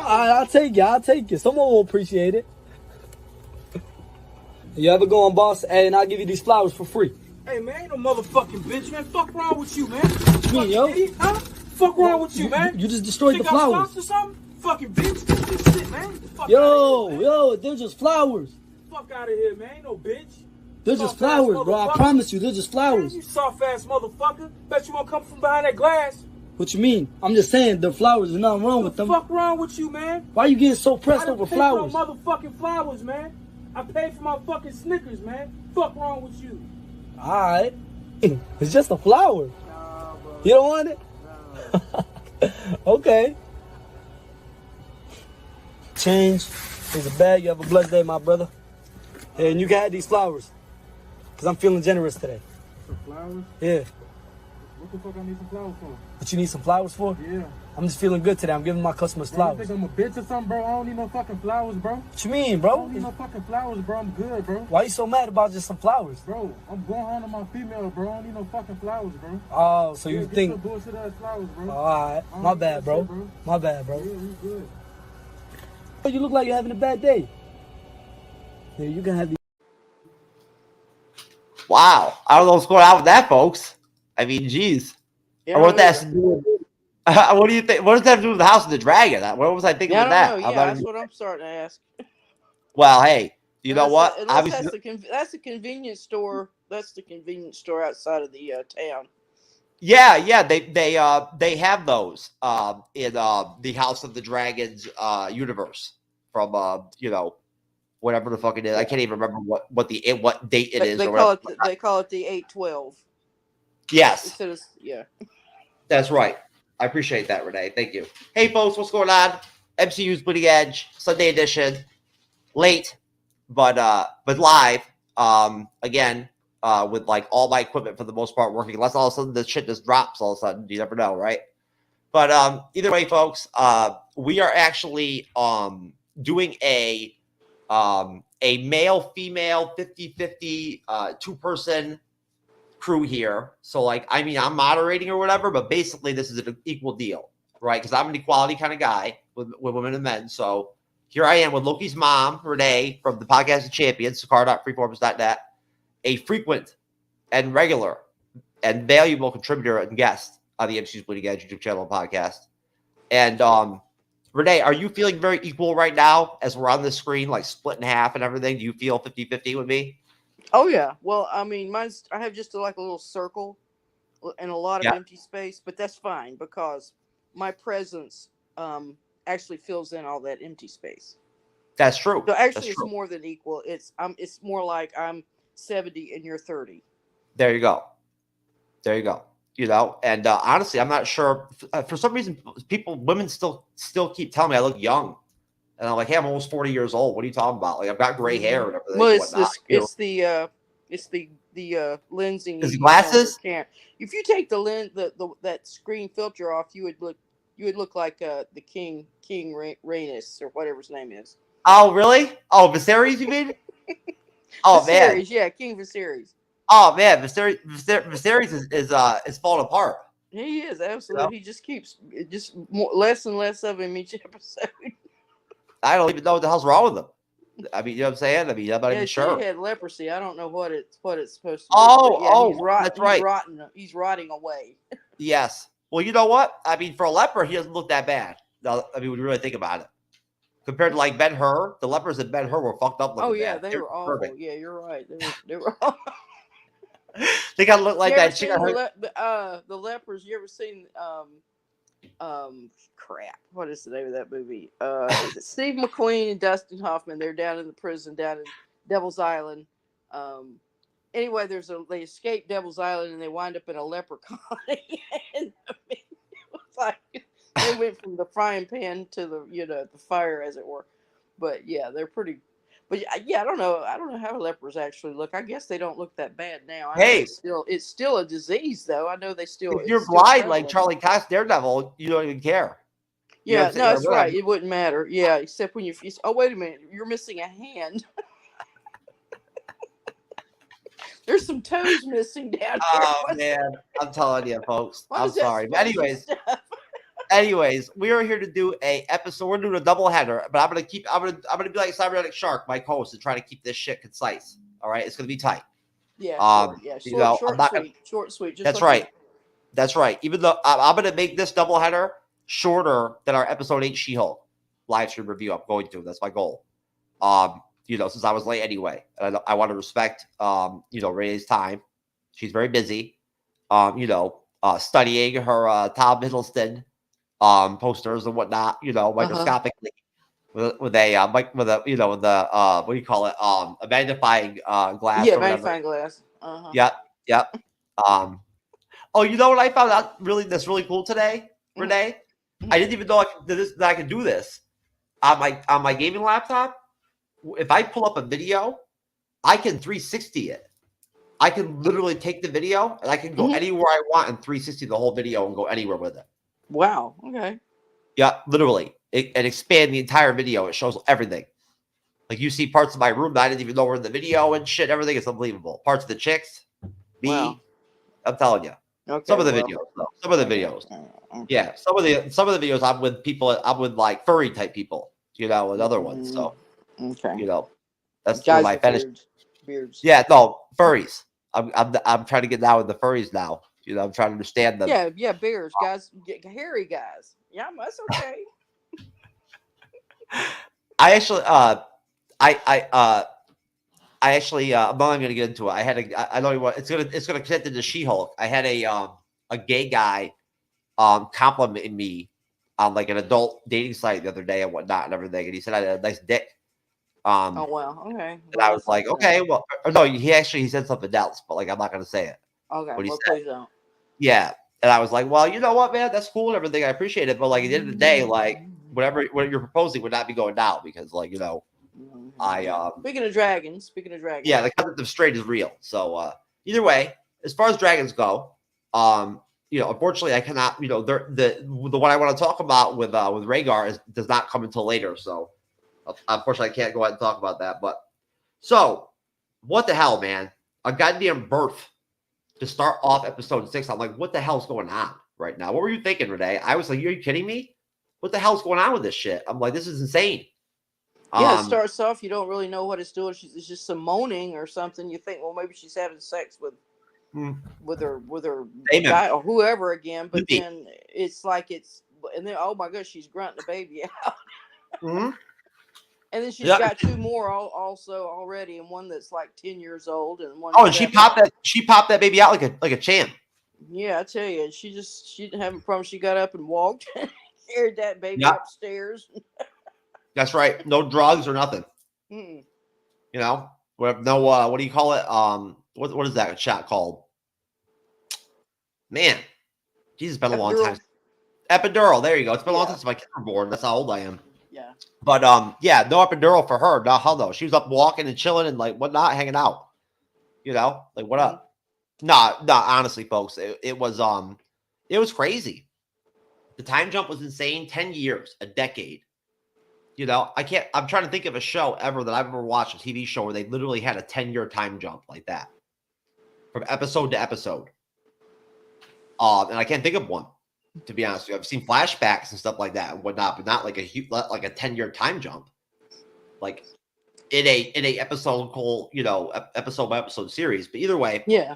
I'll take it. I'll take it. Someone will appreciate it. You ever go on, boss? Hey, and I'll give you these flowers for free. Hey, man, ain't no motherfucking bitch, man. Fuck wrong with you, man. What you mean, yo? Idiot, huh? Fuck wrong with you, man. You just destroyed the Think I'm flowers. soft or something? Fucking bitch. This shit, man. Fuck Yo, they're just flowers. Fuck out of here, man. Ain't no bitch. They're just flowers, bro. I promise you, they're just flowers. Man, you soft ass motherfucker. Bet you won't come from behind that glass. What you mean? I'm just saying, they're flowers. There's nothing wrong with them. What the fuck wrong with you, man? Why are you getting so pressed over flowers? I paid for motherfucking flowers, man. I paid for my fucking Snickers, man. Fuck wrong with you? Alright. It's just a flower. Nah, bro. You don't want it? Nah. Okay. Change is a bag. You have a blessed day, my brother. And you can have these flowers. Because I'm feeling generous today. Some flowers? Yeah. What the fuck I need some flowers for? What you need some flowers for? Yeah. I'm just feeling good today. I'm giving my customers flowers. You think I'm a bitch or something, bro? I don't need no fucking flowers, bro. What you mean, I bro? don't need no fucking flowers, bro. I'm good, bro. Why you so mad about just some flowers? Bro, I'm going home to my female, bro. I don't need no fucking flowers, bro. Oh, so you think... Get some bullshit ass flowers, bro. Alright. My bad, bro. My bad, bro. Yeah, we good. But you look like you're having a bad day. Yeah, you can have these. Wow. I don't know what's going on with that, folks. I mean, geez. Yeah, what that has to do with, what do you think? What does that have to do with the House of the Dragon? What was I thinking with that? Yeah, that's what I'm starting to ask. Well, hey, you know what? That's the convenience store. That's the convenience store outside of the town. Yeah, they have those in the House of the Dragons universe from whatever the fuck it is. I can't even remember what date it is. They call it the 812. Yes. Yeah. That's right. I appreciate that, Renee. Thank you. Hey, folks, what's going on? MCU's Bleeding Edge, Sunday edition. Late, but live. Again, with like all my equipment for the most part working, unless all of a sudden the shit just drops all of a sudden. You never know, right? But either way, folks, we are actually doing a male-female 50-50 two-person crew here. So like, I mean, I'm moderating or whatever, but basically this is an equal deal, right? Because I'm an equality kind of guy with women and men. So here I am with Loki's mom, Renee, from the Podcast of Champions, sakara.freeforms.net, a frequent and regular and valuable contributor and guest on the MCU'S Bleeding Edge YouTube channel and podcast. And Renee, are you feeling very equal right now as we're on the screen, like split in half and everything? Do you feel 50-50 with me? Oh yeah. Well, I mean, I have just like a little circle and a lot of empty space, but that's fine because my presence actually fills in all that empty space. That's true. So actually, it's more than equal. It's more like I'm 70 and you're 30. There you go. You know, and honestly, I'm not sure. For some reason, women still keep telling me I look young. And I'm like, hey, I'm almost 40 years old. What are you talking about? Like, I've got gray hair and everything. Well, it's the lensing. Is it glasses? If you take that screen filter off, you would look like the King Rhaenys or whatever his name is. Oh, really? Oh, Viserys, you mean? Oh, Viserys, man. yeah, King Viserys. Oh, man, Viserys is falling apart. He is, absolutely. You know? He just keeps less and less of him each episode. I don't even know what the hell's wrong with him. I mean, you know what I'm saying? I mean, I'm not even sure. He had leprosy. I don't know what it's supposed to be. That's right. He's rotting away. Yes. Well, you know what? I mean, for a leper, he doesn't look that bad. I mean, when you really think about it. Compared to like Ben-Hur, the lepers in Ben-Hur were fucked up. Oh yeah, they were awful. Perfect. Yeah, you're right. They were awful. They gotta look like that chick. The lepers. You ever seen crap? What is the name of that movie? Steve McQueen and Dustin Hoffman. They're down in the prison down in Devil's Island. Anyway, they escape Devil's Island and they wind up in a leper colony. And I mean, it was like they went from the frying pan to the fire, as it were. But yeah, they're pretty. But yeah, I don't know how lepers actually look. I guess they don't look that bad now. It's still a disease, though. I know they still. If you're blind like Charlie Cox Daredevil, you don't even care. Yeah, no, that's right. It wouldn't matter. Yeah, except when oh, wait a minute, you're missing a hand. There's some toes missing down here. Oh man, I'm telling you, folks. I'm sorry. But anyways, Anyways, we are here to do a episode. We're doing a double header, but I'm gonna be like Cybernetic Shark, my host, and try to keep this shit concise. All right, it's gonna be tight. Yeah, You know, short, I'm not gonna. sweet, short, sweet. Just That's like right. That's right. Even though I'm gonna make this double header shorter than our episode 8 She-Hulk live stream review. I'm going to. That's my goal. You know, since I was late anyway, and I want to respect you know, Ray's time. She's very busy. You know, studying her Tom Hiddleston posters and whatnot, you know, microscopically with a you know, with the what do you call it, a magnifying glass yeah, or whatever. magnifying glass. Yep. um oh, you know what I found out that's really cool today, Renee? I didn't even know that I could do this on my gaming laptop. If I pull up a video, I can 360 it. I can literally take the video and I can go anywhere I want and 360 the whole video and go anywhere with it. Wow. Okay. Yeah, literally. And expand the entire video. It shows everything. Like you see parts of my room that I didn't even know were in the video and shit. Everything is unbelievable. Parts of the chicks. Me. Wow. I'm telling you. Okay. Some of the videos, though. Some of the videos. Okay. Yeah. Some of the videos I'm with like furry type people, you know, and other ones. So okay. you know, that's Guys my with fetish. Beards. Yeah, no, furries. I'm trying to get down with the furries now. You know, I'm trying to understand them. Yeah, bears, guys, hairy guys. Yeah, that's okay. I actually, I'm not even gonna get into it. I know what it's gonna connect into She-Hulk. I had a gay guy complimenting me on like an adult dating site the other day and whatnot and everything, and he said I had a nice dick. Oh wow, okay. And I was like, okay, well, no, he said something else, but like I'm not gonna say it. Okay, What he said. please don't. Yeah, and I was like, well, you know what, man, that's cool and everything. I appreciate it, but like at the end of the day, like what you're proposing would not be going down because, like, you know, Speaking of dragons. Yeah, the concept of straight is real. So either way, as far as dragons go, you know, unfortunately, I cannot. You know, the one I want to talk about with Rhaegar does not come until later. So unfortunately, I can't go ahead and talk about that. But so what the hell, man? A goddamn birth to start off episode 6. I'm like, what the hell's going on right now? What were you thinking, Renee? I was like, are you kidding me? What the hell's going on with this shit? I'm like, this is insane. Yeah, it starts off, you don't really know what it's doing. It's just some moaning or something. You think, well, maybe she's having sex with her guy or whoever again. But then it's like and then oh my gosh, she's grunting the baby out. And then she's got 2 more also already, and one that's like 10 years old, and one. Oh, and she popped that baby out like a champ. Yeah, I tell you, she didn't have a problem. She got up and walked, carried that baby upstairs. That's right. No drugs or nothing. You know, no. What do you call it? What is that shot called? Man, Jesus, it's been a long time. Epidural. There you go. It's been a long time since my kids were born. That's how old I am. Yeah. But yeah, no epidural for her. No, hell no. She was up walking and chilling and like whatnot, hanging out. You know, like what up? Nah. Honestly, folks, it was crazy. The time jump was insane. 10 years, a decade. You know, I'm trying to think of a show ever that I've ever watched, a TV show where they literally had a 10-year time jump like that from episode to episode. And I can't think of one, to be honest with you. I've seen flashbacks and stuff like that and whatnot, but not like a 10-year time jump. Like in a episode, you know, episode by episode series. But either way. Yeah.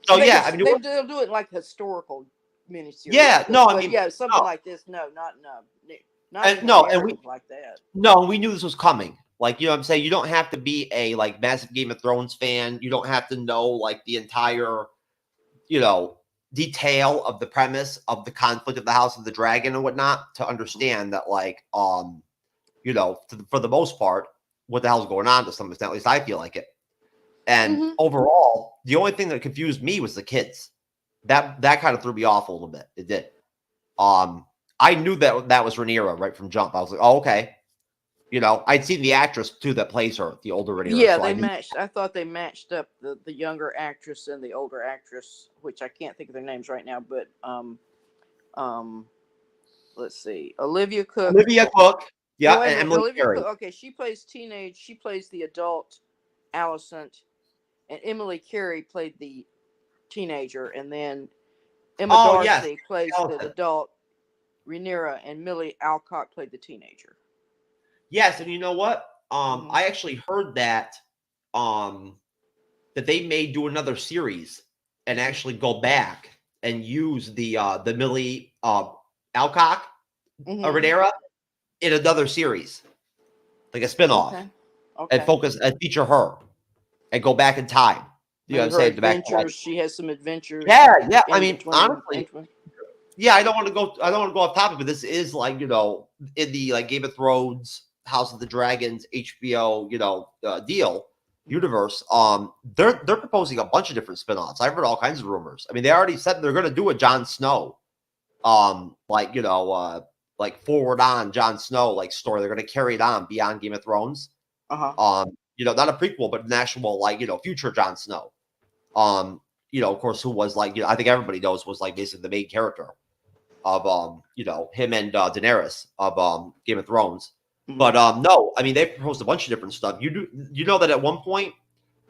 So yeah, I mean, they'll do it like historical miniseries. Yeah, something like this. No, not like that. No, we knew this was coming. Like, you know what I'm saying? You don't have to be a like massive Game of Thrones fan. You don't have to know like the entire, you know, detail of the premise of the conflict of the House of the Dragon and whatnot to understand that, like, you know, for the most part, what the hell's going on to some extent. At least I feel like it. And overall, the only thing that confused me was the kids. That kind of threw me off a little bit. It did. I knew that was Rhaenyra right from jump. I was like, oh, okay. You know, I'd seen the actress too that plays her, the older Rhaenyra. Yeah, so they matched. I thought they matched up the younger actress and the older actress, which I can't think of their names right now. But let's see, Olivia Cook. Yeah, no, and Emily Carey. Okay, she plays the adult Alicent, and Emily Carey played the teenager, and then Emma Darcy plays the adult Rhaenyra, and Millie Alcock played the teenager. Yes, and you know what? Mhm. I actually heard that that they may do another series and actually go back and use the Millie Alcock Mhm. Rhaenyra in another series, like a spinoff, Okay. and Okay. focus and feature her and go back in time. You know what I'm Maybe her saying? To back to like, adventures. She has some adventures yeah, yeah. I in mean, between. honestly, yeah. I don't want to go. I don't want to go off topic, but this is like, in the like Game of Thrones, House of the Dragons, HBO, deal universe. They're proposing a bunch of different spinoffs. I've heard all kinds of rumors. I mean, they already said they're going to do a Jon Snow, like forward on Jon Snow like story. They're going to carry it on beyond Game of Thrones. Uh-huh. Not a prequel, but an actual like future Jon Snow. Of course, who was like, I think everybody knows was like basically the main character of him and Daenerys of Game of Thrones. Mhm. But no, I mean they proposed a bunch of different stuff. You know that at one point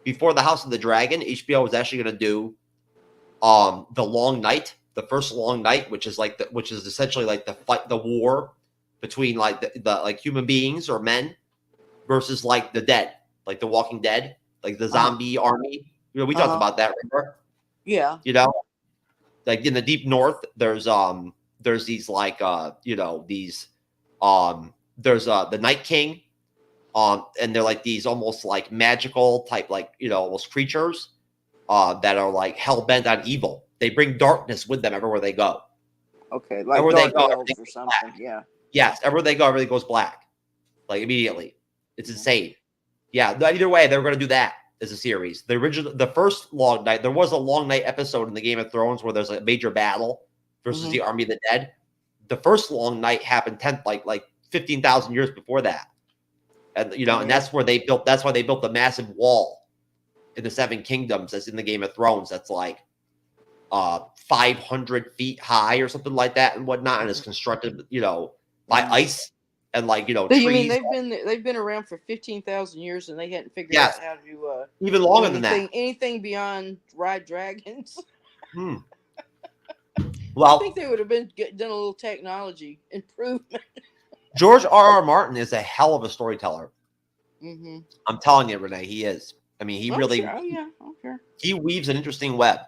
before the House of the Dragon, HBO was actually going to do the Long Night, the first Long Night, which is essentially like the war between like the like human beings or men versus like the dead, like the Walking Dead, like the zombie army. We talked about that, remember? Yeah. Like in the deep north, there's these like there's the Night King, and they're like these almost like magical type, like almost creatures that are like hell bent on evil. They bring darkness with them everywhere they go. Okay. Like Everywhere they dark go, elves everything or goes something. black. Yeah. Yes, everywhere they go, everything goes black, like immediately. It's Mhm. insane. Yeah, but either way, they were going to do that as a series. The first Long Night, there was a Long Night episode in the Game of Thrones where there's a major battle versus Mhm. the Army of the Dead. The first Long Night happened 15,000 years before that, and and that's where they built. That's why they built the massive wall in the Seven Kingdoms, that's in the Game of Thrones. That's like 500 feet high or something like that and whatnot, and it's constructed, by ice and like So you mean trees. they've been around for 15,000 years and they hadn't figured Yes, out how to even do longer than that. anything beyond ride dragons? Hmm. I Well, think they would have done a little technology improvement. George R.R. Martin is a hell of a storyteller. Mm-hmm. I'm telling you, Renee, he is. I mean, he I'm really sure. Oh yeah, I'm sure. he weaves an interesting web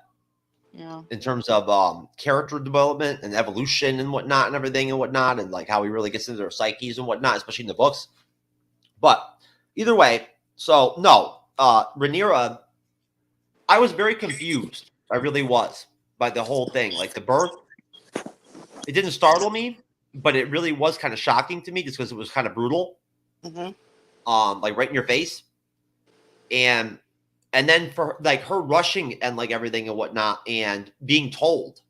Yeah. in terms of character development and evolution and whatnot and everything and whatnot, and like how he really gets into their psyches and whatnot, especially in the books. But either way, so no, Rhaenyra, I was very confused. I really was by the whole thing. Like the birth, it didn't startle me, but it really was kind of shocking to me just because it was kind of brutal. Mm-hmm. Like right in your face. And then for like her rushing and like everything and whatnot and being told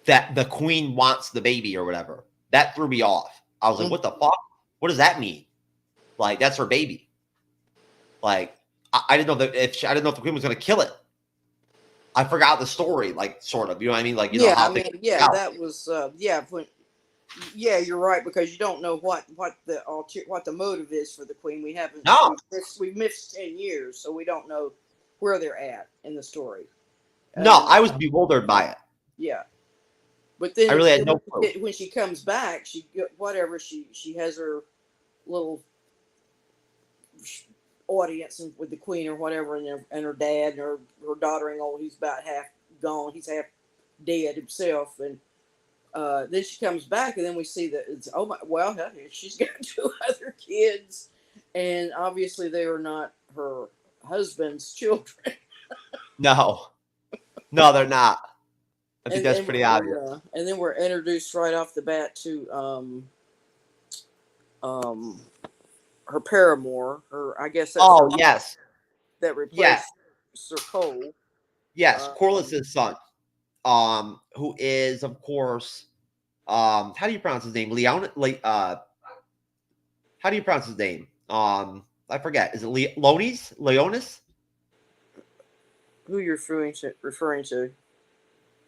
that the queen wants the baby or whatever, that threw me off. I was like, what the fuck? What does that mean? Like, that's her baby. Like, I didn't know that I didn't know if the queen was going to kill it. I forgot the story, like, sort of, you know what I mean? Like, how I mean, that was you're right, because you don't know what the motive is for the queen. We haven't. No. We've missed 10 years, so we don't know where they're at in the story. No, And, I was bewildered by it. Yeah, but then I really had no clue. when she comes back, she has her little audience with the queen or whatever, and her dad and her daughter-in-law, who's about half gone. He's half dead himself, and then she comes back, and then we see that it's she's got 2 other kids, and obviously they are not her husband's children. No, they're not. I think that's pretty obvious. And then we're introduced right off the bat to her paramour, I guess that's Yes. that replaced Sir Cole. Yes, Corliss's son. Who is, of course, how do you pronounce his name? How do you pronounce his name? I forget. Is it Leonis? Who you're referring to?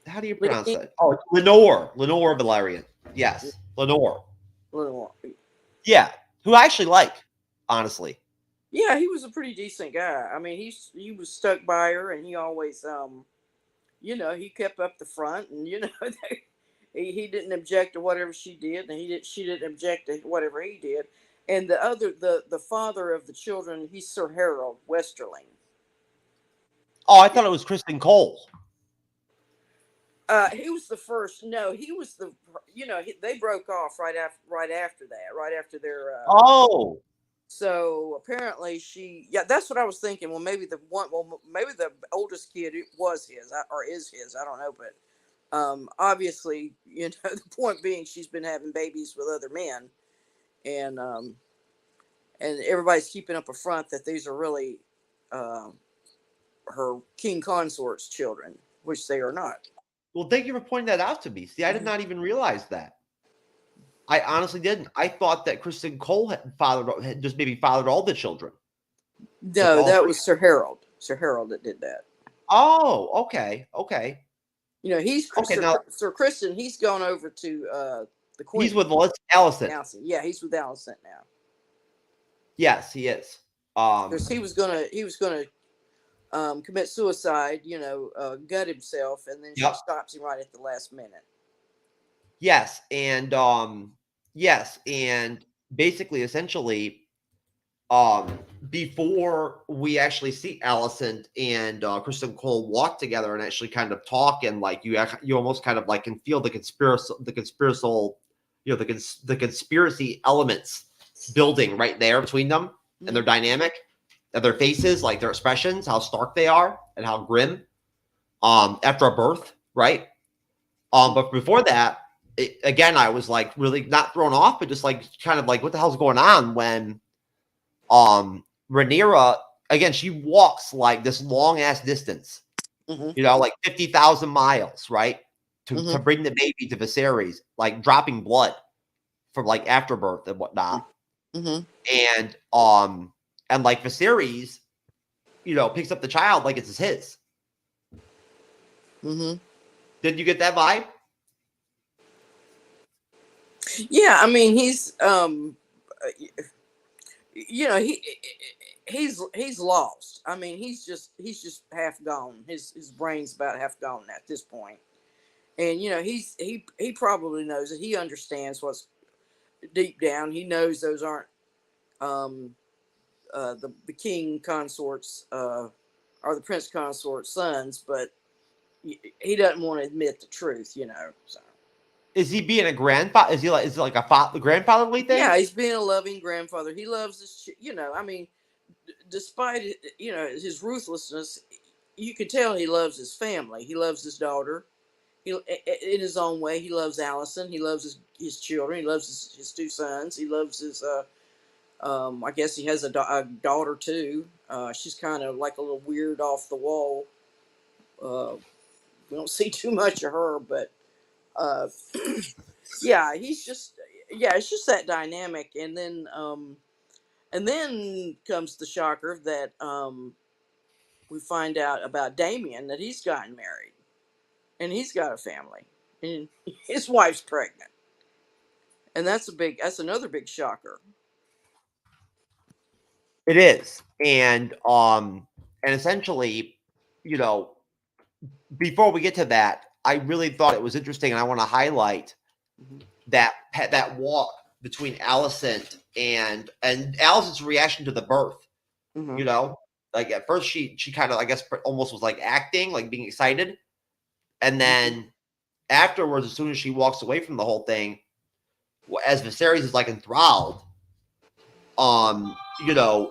How do you pronounce it? Oh, it's Lenore Valerian. Yes, Lenore. Yeah, who I actually like, honestly. Yeah, he was a pretty decent guy. I mean, he was stuck by her, and he always, he kept up the front, and He didn't object to whatever she did, and she didn't object to whatever he did. And the father of the children, he's Sir Harold Westerling. Oh, I thought it was Kristen Cole. He was the first. No, he was the. They broke off right after that. Right after their. Oh. So apparently she. Yeah, that's what I was thinking. Well, maybe the one. Well, maybe the oldest kid was his or is his. I don't know, but obviously, the point being, she's been having babies with other men, and everybody's keeping up a front that these are really her king consort's children, which they are not. Well, thank you for pointing that out to me. See, I did not even realize that. I honestly didn't. I thought that Kristen Cole had just maybe fathered all the children. No, that was Sir Harold. Sir Harold that did that. Oh, okay. Okay. He's okay, Sir Kristen. He's gone over to the Queen. He's with Allison. Yeah, he's with Allison now. Yes, he is. Because he was gonna commit suicide. Gut himself, and then she stops him right at the last minute. Yes, and basically, essentially, before we actually see Allison and Kristen Cole walk together and actually kind of talk, and like you almost kind of like can feel the conspiracy elements building right there between them and their dynamic, and their faces, like their expressions, how stark they are and how grim. After a birth, right? But before that. Again, I was like really not thrown off, but just like kind of like, what the hell's going on when Rhaenyra, again, she walks like this long ass distance, like 50,000 miles, right? To bring the baby to Viserys, like dropping blood from like afterbirth and whatnot. And like Viserys, picks up the child like it's his. Did you get that vibe? Yeah, I mean he's he's lost. I mean he's just half gone. His brain's about half gone at this point. And he probably knows it. He understands what's deep down. He knows those aren't the king consort's or the prince consort's sons, but he doesn't want to admit the truth, so. Is he being a grandfather? Is it like a grandfatherly thing? Yeah, he's being a loving grandfather. He loves his, I mean, despite his ruthlessness, you can tell he loves his family. He loves his daughter. In his own way, he loves Allison. He loves his children. He loves his two sons. He loves his. I guess he has a daughter too. She's kind of like a little weird, off the wall. We don't see too much of her, but. Yeah, it's just that dynamic, and then comes the shocker that we find out about Damien, that he's gotten married and he's got a family and his wife's pregnant, and that's another big shocker. It is, and essentially, before we get to that, I really thought it was interesting, and I want to highlight that walk between Allison and Allison's reaction to the birth. Like at first she kind of, I guess, almost was like acting, like being excited, and then afterwards, as soon as she walks away from the whole thing, as Viserys is like enthralled,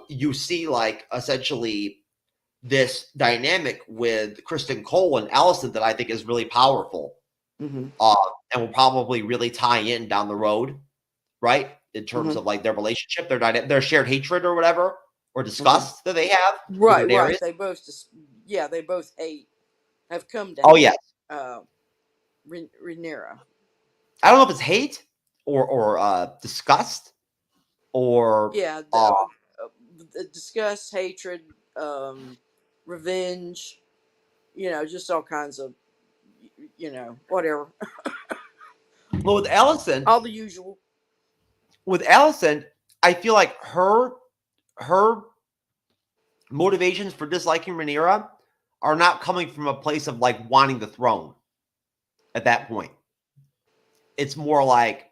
you see like essentially this dynamic with Kristen Cole and Allison that I think is really powerful, and will probably really tie in down the road, right? In terms of like their relationship, their shared hatred or whatever, or disgust that they have. Right. They both have come down. Oh yes. Rhaenyra. I don't know if it's hate or disgust or disgust, hatred, revenge, just all kinds of, whatever. Well, with Allison, all the usual. With Allison, I feel like her motivations for disliking Rhaenyra are not coming from a place of like wanting the throne at that point. it's more like,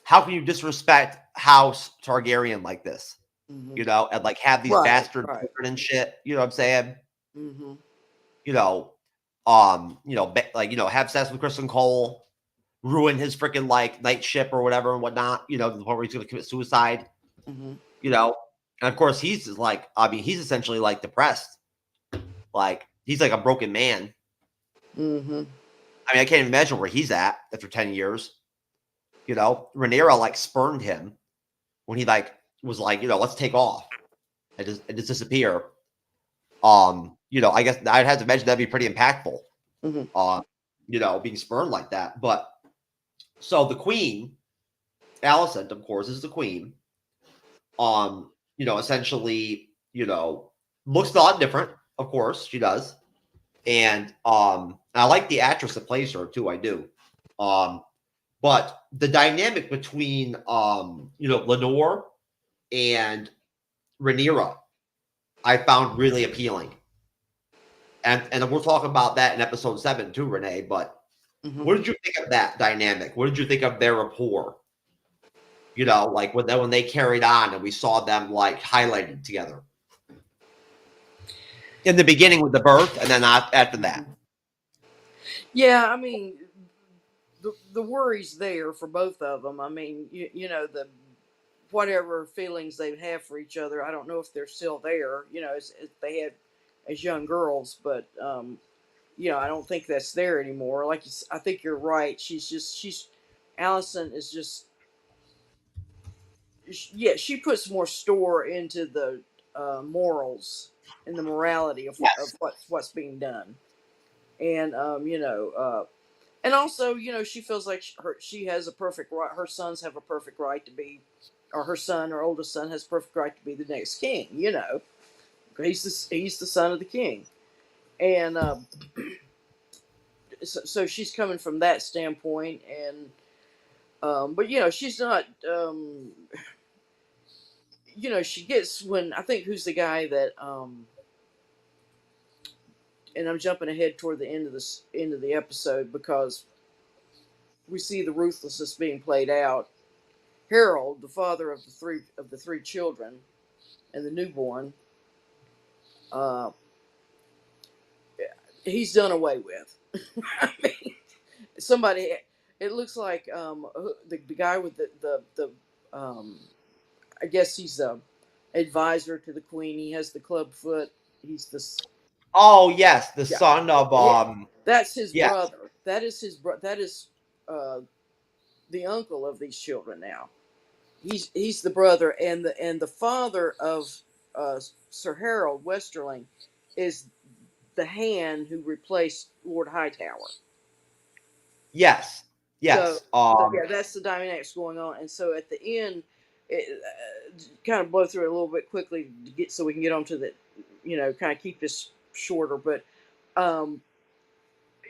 how can you disrespect House Targaryen like this? Mhm. You know, and like have these Right, bastard right. children and shit. You know what I'm saying? Mm-hmm. You know, like, you know, have sex with Kristen Cole, ruin his freaking like night ship or whatever and whatnot. You know, to the point where he's going to commit suicide. Mm-hmm. You know, and of course he's like, I mean, he's essentially like depressed. Like he's like a broken man. Mm-hmm. I mean, I can't even imagine where he's at after 10 years. You know, Rhaenyra like spurned him when he like was like, you know, let's take off and just disappear. You know, I guess I'd have to imagine that'd be pretty impactful. Mm-hmm. You know, being spurned like that. But so the queen, Alicent, of course, is the queen. You know, essentially, you know, looks a lot different, of course, she does. And I like the actress that plays her too, I do. But the dynamic between you know, Lenore and Rhaenyra, I found really appealing. And we'll talk about that in episode 7 too, Renee. But Mm-hmm. what did you think of that dynamic? What did you think of their rapport? You know, like when they carried on and we saw them like highlighted together in the beginning with the birth, and then after that. Yeah, I mean, the worry's there for both of them. I mean, you know, the whatever feelings they have for each other, I don't know if they're still there. You know, as they had as young girls, but you know, I don't think that's there anymore. Like I think you're right. She's Allison is just yeah. She puts more store into the morals and the morality of Yes. what's being done, and you know. And also, you know, she feels like she has a perfect right. Her sons have a perfect right to be, or her son, her oldest son, has a perfect right to be the next king. You know, he's the son of the king, and so she's coming from that standpoint. And but you know, she's not. You know, she gets when I think who's the guy that and I'm jumping ahead toward the end of the episode because we see the ruthlessness being played out. Harold, the father of the three children and the newborn, uh, he's done away with. I mean, somebody. It looks like the guy with the I guess he's the advisor to the queen. He has the club foot. He's the Oh yes, the yeah son of yeah. That's his yeah, brother. That is that is uh, the uncle of these children now. He's the brother, and the father of Sir Harold Westerling is the hand who replaced Lord Hightower. yes, So yes. yeah, that's the dynamics going on. And so at the end, it, kind of blow through it a little bit quickly to get so we can get on to the, you know, kind of keep this shorter. But um,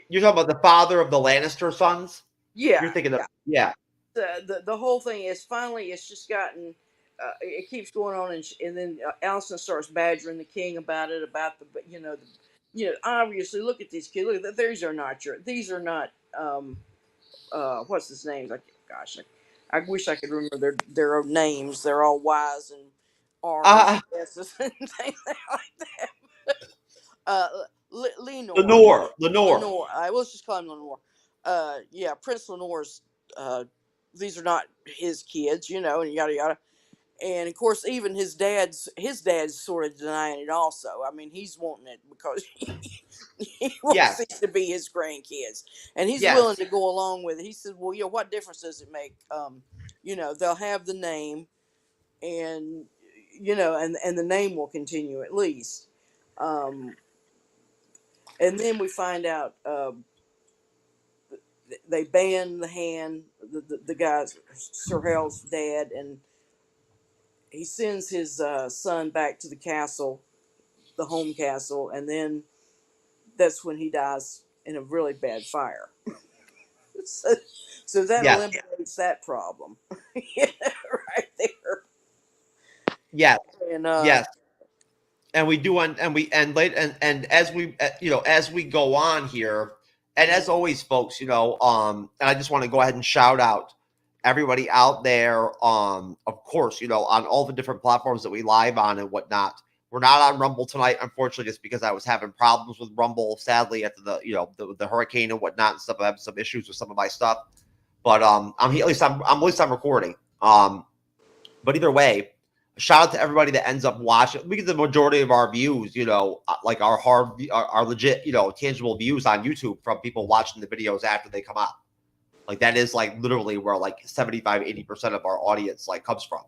You're talking about the father of the Lannister sons. yeah, You're thinking of yeah. yeah, The whole thing is finally it's just gotten. It keeps going on, and then Allison starts badgering the king about it, about the you know obviously look at these kids. Look, these are not what's his name? Like, gosh, I wish I could remember their own names. They're all Y's and R's uh, and S's and things like that. Uh, Lenore, Lenore. Lenore. I will just call him Lenore. Yeah, Prince Lenore's. These are not his kids, you know, and yada yada. And of course, even his dad's sort of denying it. Also, I mean, he's wanting it because he wants Yes, these to be his grandkids, and he's willing yes, to go along with it. He said, "Well, you know, what difference does it make? You know, they'll have the name, and you know, and the name will continue at least." Um, and then we find out they ban the hand, the guy's Sir Harold's dad, and he sends his son back to the castle, the home castle, and then that's when he dies in a really bad fire. so, so that yes, eliminates that problem, you know, right there. yes, And yes. And we do and we and late and as we you know, as we go on here, And as always, folks, and I just want to go ahead and shout out everybody out there, of course, on all the different platforms that we live on and whatnot. We're not on Rumble tonight, unfortunately, just because I was having problems with Rumble, sadly, after the hurricane and whatnot and stuff. I have some issues with some of my stuff, but at least I'm recording. But either way, shout out to everybody that ends up watching. We get the majority of our views, like our legit, tangible views on YouTube from people watching the videos after they come out. Like that is like literally where like 75-80% of our audience like comes from,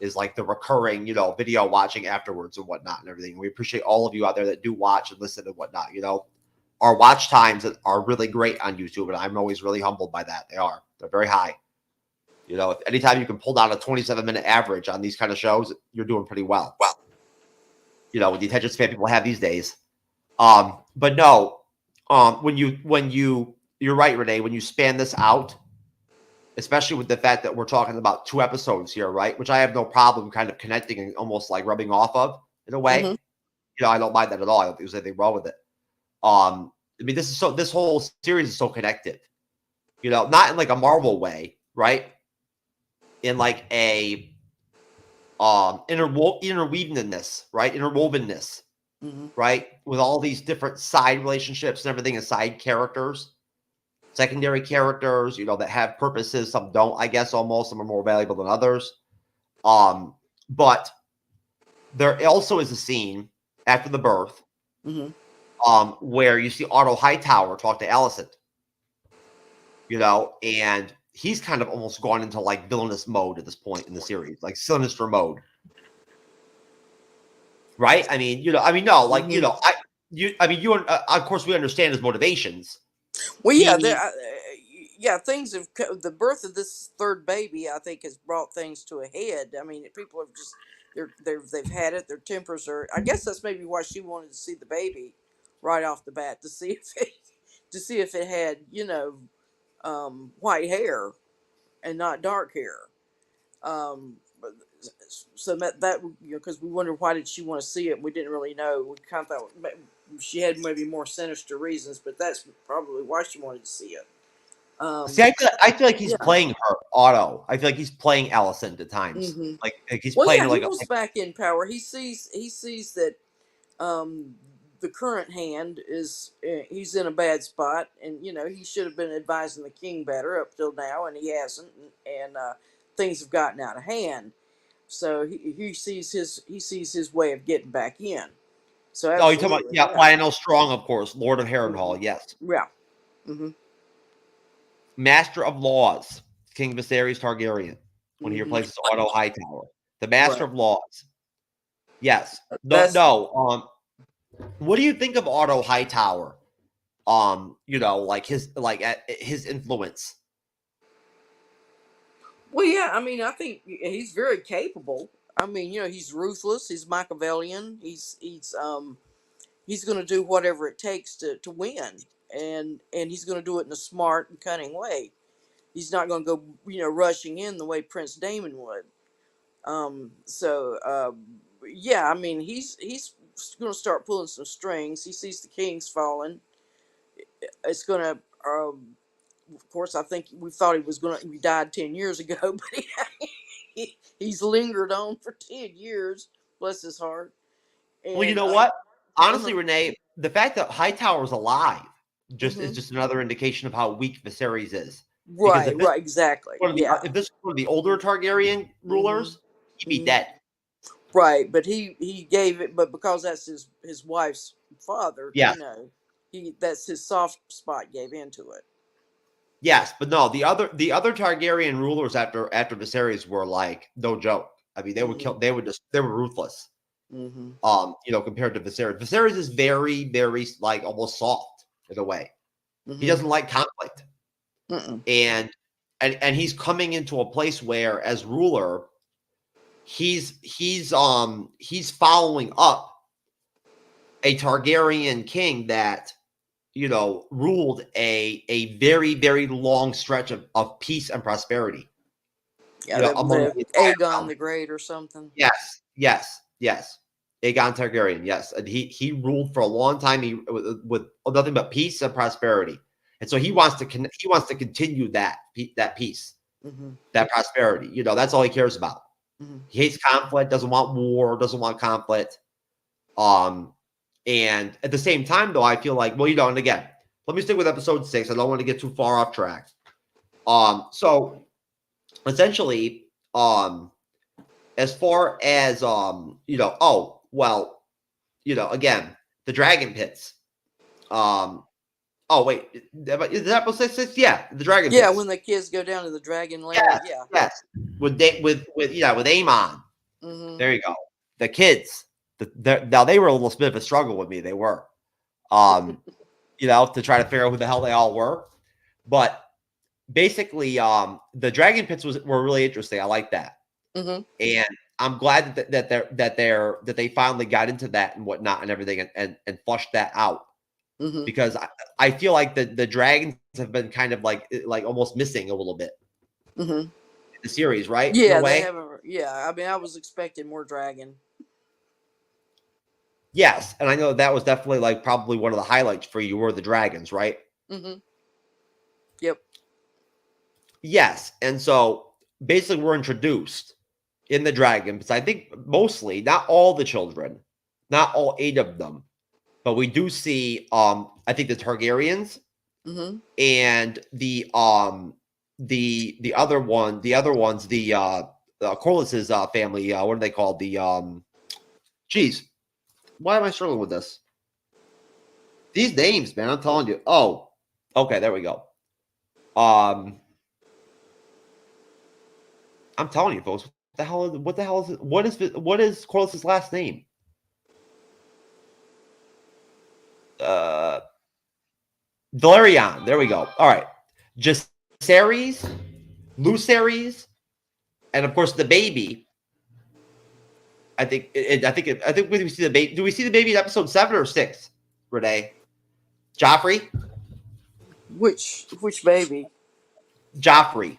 is like the recurring, video watching afterwards and whatnot and everything. We appreciate all of you out there that do watch and listen and whatnot. Our watch times are really great on YouTube, and I'm always really humbled by that. They're very high. If anytime you can pull down a 27-minute average on these kind of shows, you're doing pretty well. With the attention span people have these days. But no, you're right, Renee, when you span this out, especially with the fact that we're talking about 2 episodes here, right? Which I have no problem kind of connecting and almost like rubbing off of in a way. Mm-hmm. I don't mind that at all. I don't think there's anything wrong with it. I mean, this whole series is so connected, not in like a Marvel way, right? In like a interweavenness, right? Interwovenness, right? With all these different side relationships and everything, and side characters, secondary characters, that have purposes. Some don't, I guess, almost. Some are more valuable than others. But there also is a scene after the birth, where you see Otto Hightower talk to Alicent, and he's kind of almost gone into like villainous mode at this point in the series, like sinister mode. Right? I mean, no, like, of course we understand his motivations. Well, yeah, things have the birth of this third baby, I think, has brought things to a head. I mean, people have just they've had it. Their tempers are. I guess that's maybe why she wanted to see the baby right off the bat, to see if it had white hair and not dark hair. So that because we wondered why did she want to see it. We didn't really know. We kind of thought she had maybe more sinister reasons, but that's probably why she wanted to see it. See, I feel like he's playing her, Otto. I feel like he's playing Alicent at times. Like he's playing like he was back in power. He sees that the current hand is he's in a bad spot, and he should have been advising the king better up till now, and he hasn't, and things have gotten out of hand. So he sees his way of getting back in. So you're talking about Lionel Strong, of course, Lord of Harrenhal, yes. Yeah. Master of Laws, King Viserys Targaryen, when he replaces Otto Hightower. The Master of Laws. Yes. No. What do you think of Otto Hightower? Like his influence. Well, yeah, I mean, I think he's very capable. I mean, he's ruthless. He's Machiavellian. He's going to do whatever it takes to win, and he's going to do it in a smart and cunning way. He's not going to go, rushing in the way Prince Daemon would. Yeah, I mean, he's going to start pulling some strings. He sees the king's fallen. It's going to, of course, I think we thought he died 10 years ago, but he's lingered on for 10 years. Bless his heart. And, well, you know what? Honestly, Renee, the fact that Hightower's alive is just another indication of how weak Viserys is. Right, exactly. If this was one of the older Targaryen rulers, he'd be dead. Right, but he gave it, but because that's his wife's father, that's his soft spot, gave into it. Yes, but no, the other Targaryen rulers after Viserys were like no joke. I mean, they would kill. They were ruthless. Compared to Viserys. Viserys is very, very like almost soft in a way. He doesn't like conflict. And he's coming into a place where, as ruler, he's following up a Targaryen king that ruled a very, very long stretch of peace and prosperity. Yeah, Aegon the Great or something. Yes. Aegon Targaryen, yes, and he ruled for a long time with nothing but peace and prosperity. And so he wants to continue that peace, that prosperity. You know, that's all he cares about. He hates conflict, doesn't want war, doesn't want conflict. And at the same time, though, I feel like, well, you know, and again, let me stick with episode 6. I don't want to get too far off track. So essentially, as far as you know, oh well, you know, again, the dragon pits. Oh wait, is that episode 6? Yeah, the dragon pits. Yeah, when the kids go down to the dragon lair. Yes. With Amon. There you go. The kids. Now they were a little bit of a struggle with me. They were, you know, to try to figure out who the hell they all were. But basically, the dragon pits were really interesting. I like that, and I'm glad that they finally got into that and whatnot and everything and flushed that out. Because I feel like the dragons have been kind of like almost missing a little bit in the series, right? Yeah, they haven't. Yeah, I mean, I was expecting more dragon. Yes, and I know that was definitely like probably one of the highlights for you were the dragons, right? Yep. Yes, and so basically we're introduced in the dragons. I think mostly, not all the children, not all 8 of them. But we do see, I think the Targaryens and the other ones, the Corlys's family. What are they called? The geez, why am I struggling with this? These names, man, I'm telling you. Oh, okay, there we go. I'm telling you, folks. What the hell is it? What is Corlys's last name? Valerian. There we go. All right. Jacaerys, Lucerys, and of course the baby. I think we see the baby. Do we see the baby in episode 7 or 6? Renee, Joffrey. Which baby? Joffrey,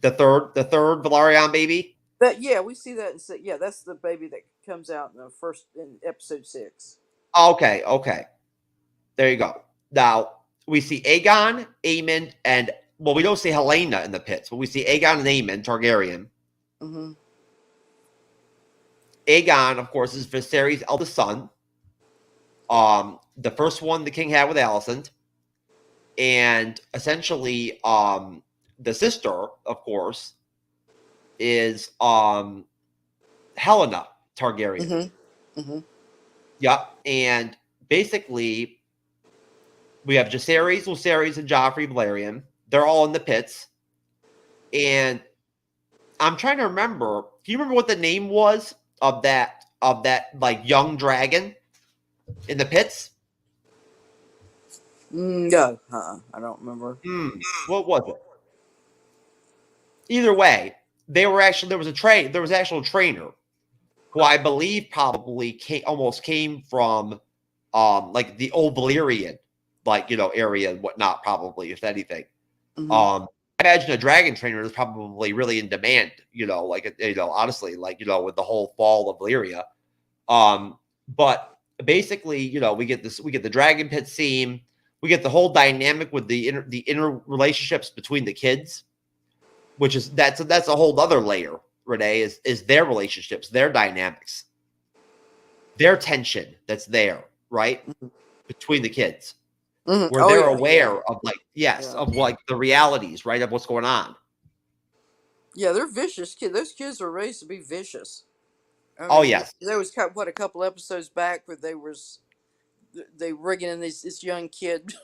the third Valerian baby. But yeah, we see that. Yeah, that's the baby that comes out in episode 6. Okay. There you go. Now, we see Aegon, Aemon, and, well, we don't see Helena in the pits, but we see Aegon and Aemon, Targaryen. Aegon, of course, is Viserys' eldest son. The first one the king had with Alicent. And essentially, the sister, of course, is Helena Targaryen. Yeah, and basically, we have Jacaerys, Lucerys, and Joffrey Valerian. They're all in the pits. And I'm trying to remember. Do you remember what the name was of that like young dragon in the pits? No, I don't remember. What was it? Either way, there was actual trainer who I believe probably almost came from like the old Valyrian, like, you know, area and whatnot, probably, if anything. I imagine a dragon trainer is probably really in demand, you know, like, you know, honestly, like, you know, with the whole fall of Valyria. But basically, you know, we get the dragon pit scene. We get the whole dynamic with the inner relationships between the kids, which is that's a whole other layer, Renee, is their relationships, their dynamics, their tension that's there, right? Between the kids. Where they're aware of of like the realities, right, of what's going on. Yeah, they're vicious kids. Those kids were raised to be vicious. I mean, Yes. There was a couple episodes back where they rigging in this young kid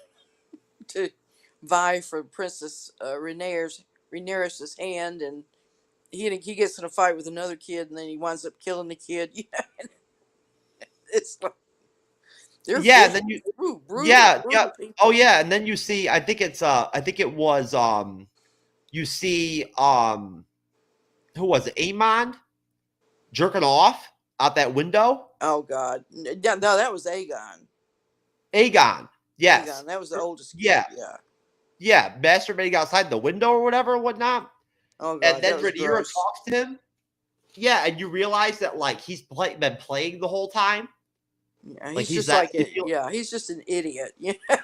to vie for Princess Rhaenyra's hand, and he gets in a fight with another kid, and then he winds up killing the kid. You know, it's like they're vicious. Then you brutal people. Oh yeah, and then you see, I think it was you see who was it? Aemon jerking off out that window. Oh God, no, that was Aegon. Aegon, yes, Aegon, that was the oldest kid. Yeah, masturbating outside the window or whatever and whatnot. Oh God, and then Rhaenyra talks to him. Yeah, and you realize that like he's been playing the whole time. Yeah, he's just an idiot. You know,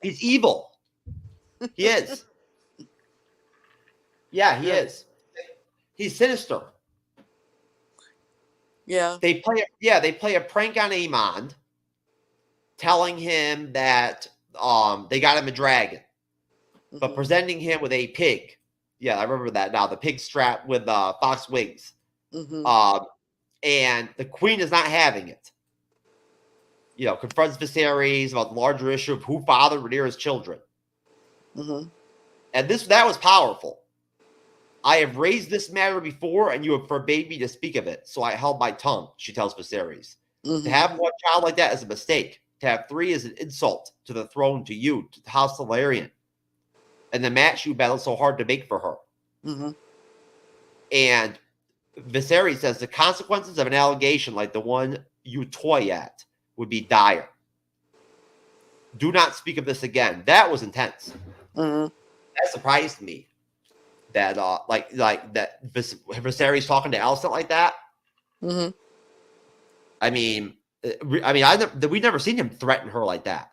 He's evil. He is. Yeah, he Yeah. is. He's sinister. Yeah. They play a prank on Amon, telling him that they got him a dragon, but presenting him with a pig. Yeah, I remember that now. The pig strapped with fox wings. And the queen is not having it. Confronts Viserys about the larger issue of who fathered Rhaenyra's children. And that was powerful. I have raised this matter before, and you have forbade me to speak of it, so I held my tongue, she tells Viserys. To have one child like that is a mistake. To have 3 is an insult to the throne, to you, to the House Velaryon, and the match you battled so hard to make for her. And Viserys says the consequences of an allegation like the one you toy at would be dire. Do not speak of this again. That was intense. That surprised me. That that Viserys talking to Alicent like that. I mean, we've never seen him threaten her like that.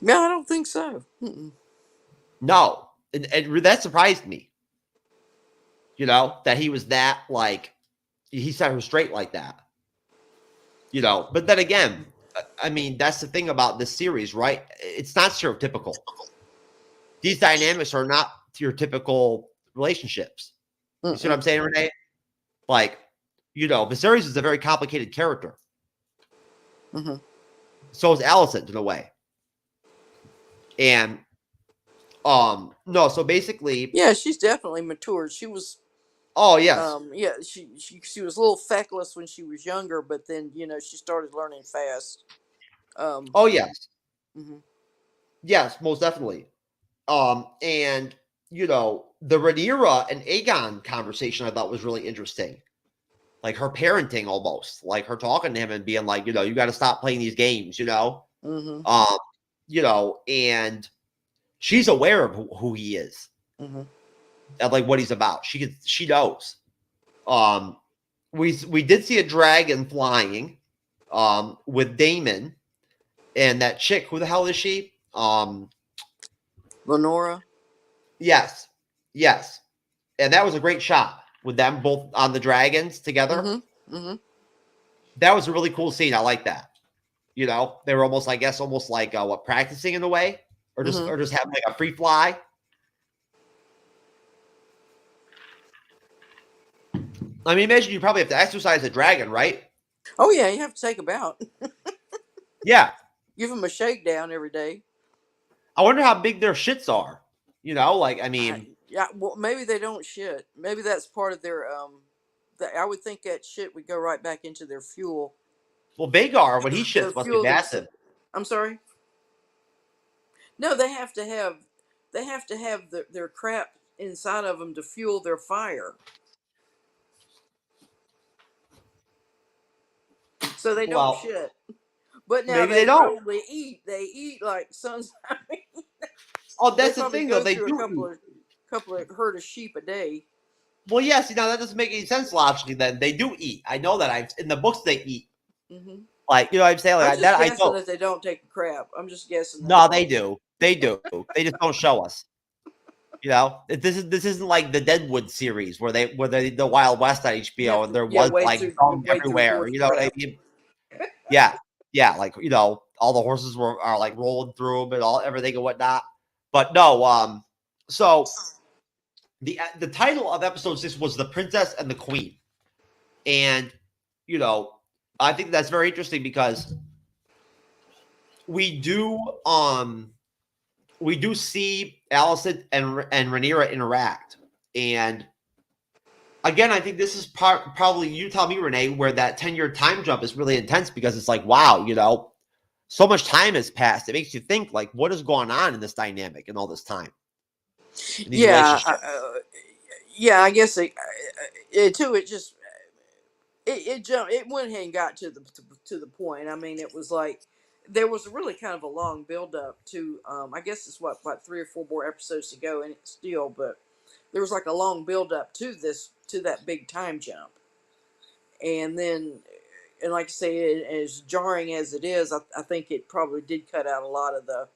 Yeah, I don't think so. No, and that surprised me. That he was that, he set her straight like that. But then again, I mean, that's the thing about this series, right? It's not stereotypical. These dynamics are not your typical relationships. You see what I'm saying, Renee? Viserys is a very complicated character. So is Alicent in a way. And no, so basically, yeah, she's definitely matured. She was. Oh yes. Yeah, she was a little feckless when she was younger, but then she started learning fast. Oh yes. Yes, most definitely. And the Rhaenyra and Aegon conversation I thought was really interesting. Like her parenting almost, like her talking to him and being like, you got to stop playing these games, and she's aware of who he is. And like what he's about. She knows. We did see a dragon flying with Daemon and that chick. Who the hell is she? Lenora. Yes. And that was a great shot with them both on the dragons together. That was a really cool scene. I like that. They were almost like practicing in a way, or just having like a free fly. I mean, imagine you probably have to exercise a dragon, right? Oh yeah, you have to take them out. Yeah. Give them a shakedown every day. I wonder how big their shits are. Yeah, well, maybe they don't shit. Maybe that's part of their I would think that shit would go right back into their fuel. Well, Vagar, when he shits, must be massive. I'm sorry. No, they have to have their crap inside of them to fuel their fire. So they don't shit. But now they probably eat. They eat like sons. Oh, that's the thing, though. They do a couple of herd of sheep a day. Well, yes. Now that doesn't make any sense logically. Then they do eat. I know that. In the books they eat. Like I'm saying, like I'm just that. I guessing know that they don't take a crap. I'm just guessing. No, they do. They do. They just don't show us. This isn't like the Deadwood series where the Wild West on HBO and there was like everywhere. You know what I mean? Yeah. Like all the horses are like rolling through them and everything and whatnot. But no. So the title of episode 6 was The Princess and the Queen, and I think that's very interesting because we do see Alicent and Rhaenyra interact, and again, I think this is probably, you tell me, Renee, where that 10-year time jump is really intense because it's like, wow, so much time has passed. It makes you think, like, what is going on in this dynamic in all this time? Yeah, I guess it jumped. It went ahead and got to the point. I mean, it was like there was really kind of a long build up to. I guess it's what 3 or 4 more episodes to go, and it's still, but there was like a long build up to that big time jump, and then and like I say, as jarring as it is, I think it probably did cut out a lot of the,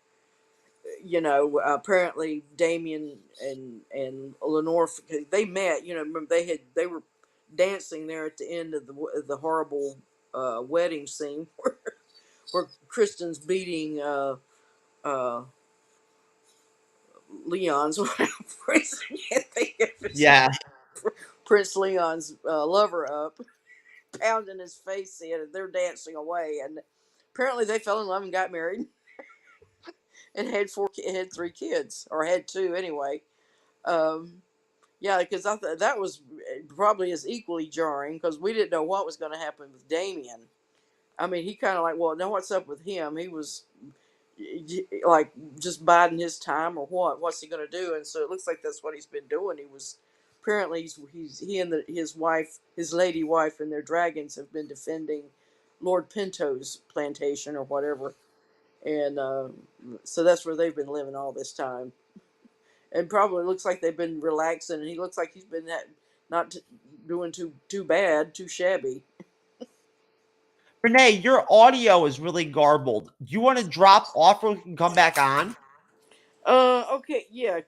apparently Damien and Lenore, they met. Remember they were dancing there at the end of the horrible wedding scene where Kristen's beating uh, Leon's Prince. I can't think of his Yeah. Prince Leon's lover up, pounding his face in, and they're dancing away. And apparently they fell in love and got married, and had 3 kids, or had 2 anyway. Um, yeah, because I thought that was probably as equally jarring because we didn't know what was going to happen with Damien. I mean, he kind of like, well, now what's up with him? He was like just biding his time, or what? What's he going to do? And so it looks like that's what he's been doing. He was apparently he and his wife, his lady wife, and their dragons have been defending Lord Pinto's plantation or whatever, and so that's where they've been living all this time. And probably looks like they've been relaxing, and he looks like he's been not doing too bad, too shabby. Renee, your audio is really garbled. Do you want to drop off or we can come back on? Okay, yeah.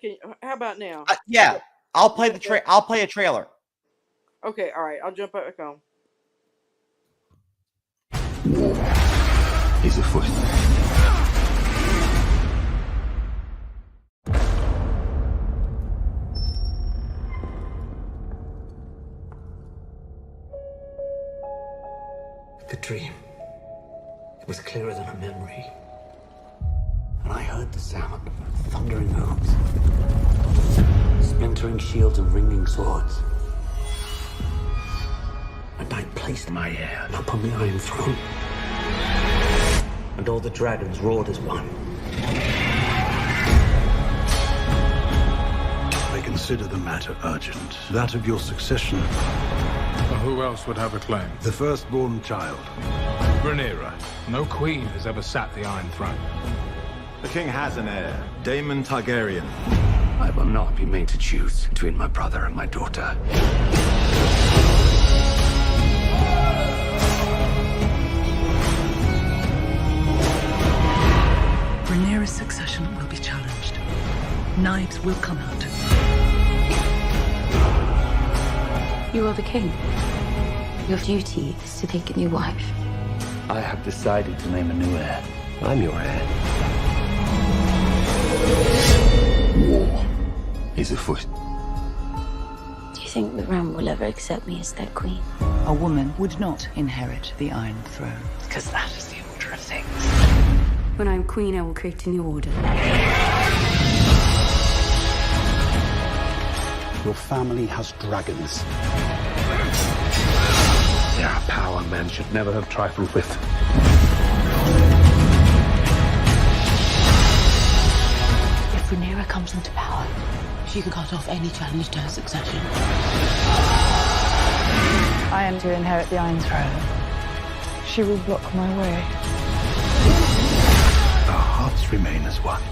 How about now? Yeah, I'll play I'll play a trailer. Okay, all right. I'll jump back on. War is afoot. The dream. It was clearer than a memory. And I heard the sound of thundering hooves, splintering shields and ringing swords. And I placed my heir upon the Iron Throne. And all the dragons roared as one. I consider the matter urgent. That of your succession. Who else would have a claim? The firstborn child. Rhaenyra. No queen has ever sat the Iron Throne. The king has an heir, Daemon Targaryen. I will not be made to choose between my brother and my daughter. Rhaenyra's succession will be challenged. Knives will come out. You are the king. Your duty is to take a new wife. I have decided to name a new heir. I'm your heir. War is afoot. Do you think the realm will ever accept me as their queen? A woman would not inherit the Iron Throne, because that is the order of things. When I'm queen, I will create a new order. Your family has dragons. They are a power men should never have trifled with. If Rhaenyra comes into power, she can cut off any challenge to her succession. I am to inherit the Iron Throne. She will block my way. Our hearts remain as one.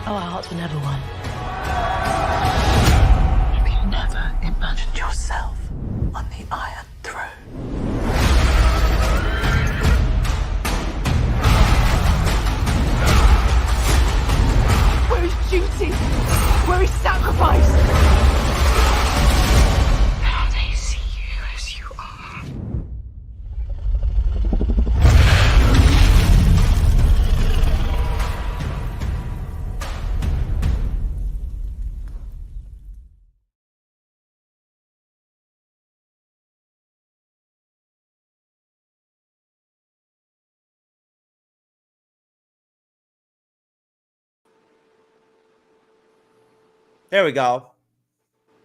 Oh, our hearts were never one. Have you never imagined yourself on the Iron Throne? Where is duty? Where is sacrifice? Now they see you as you are. There we go.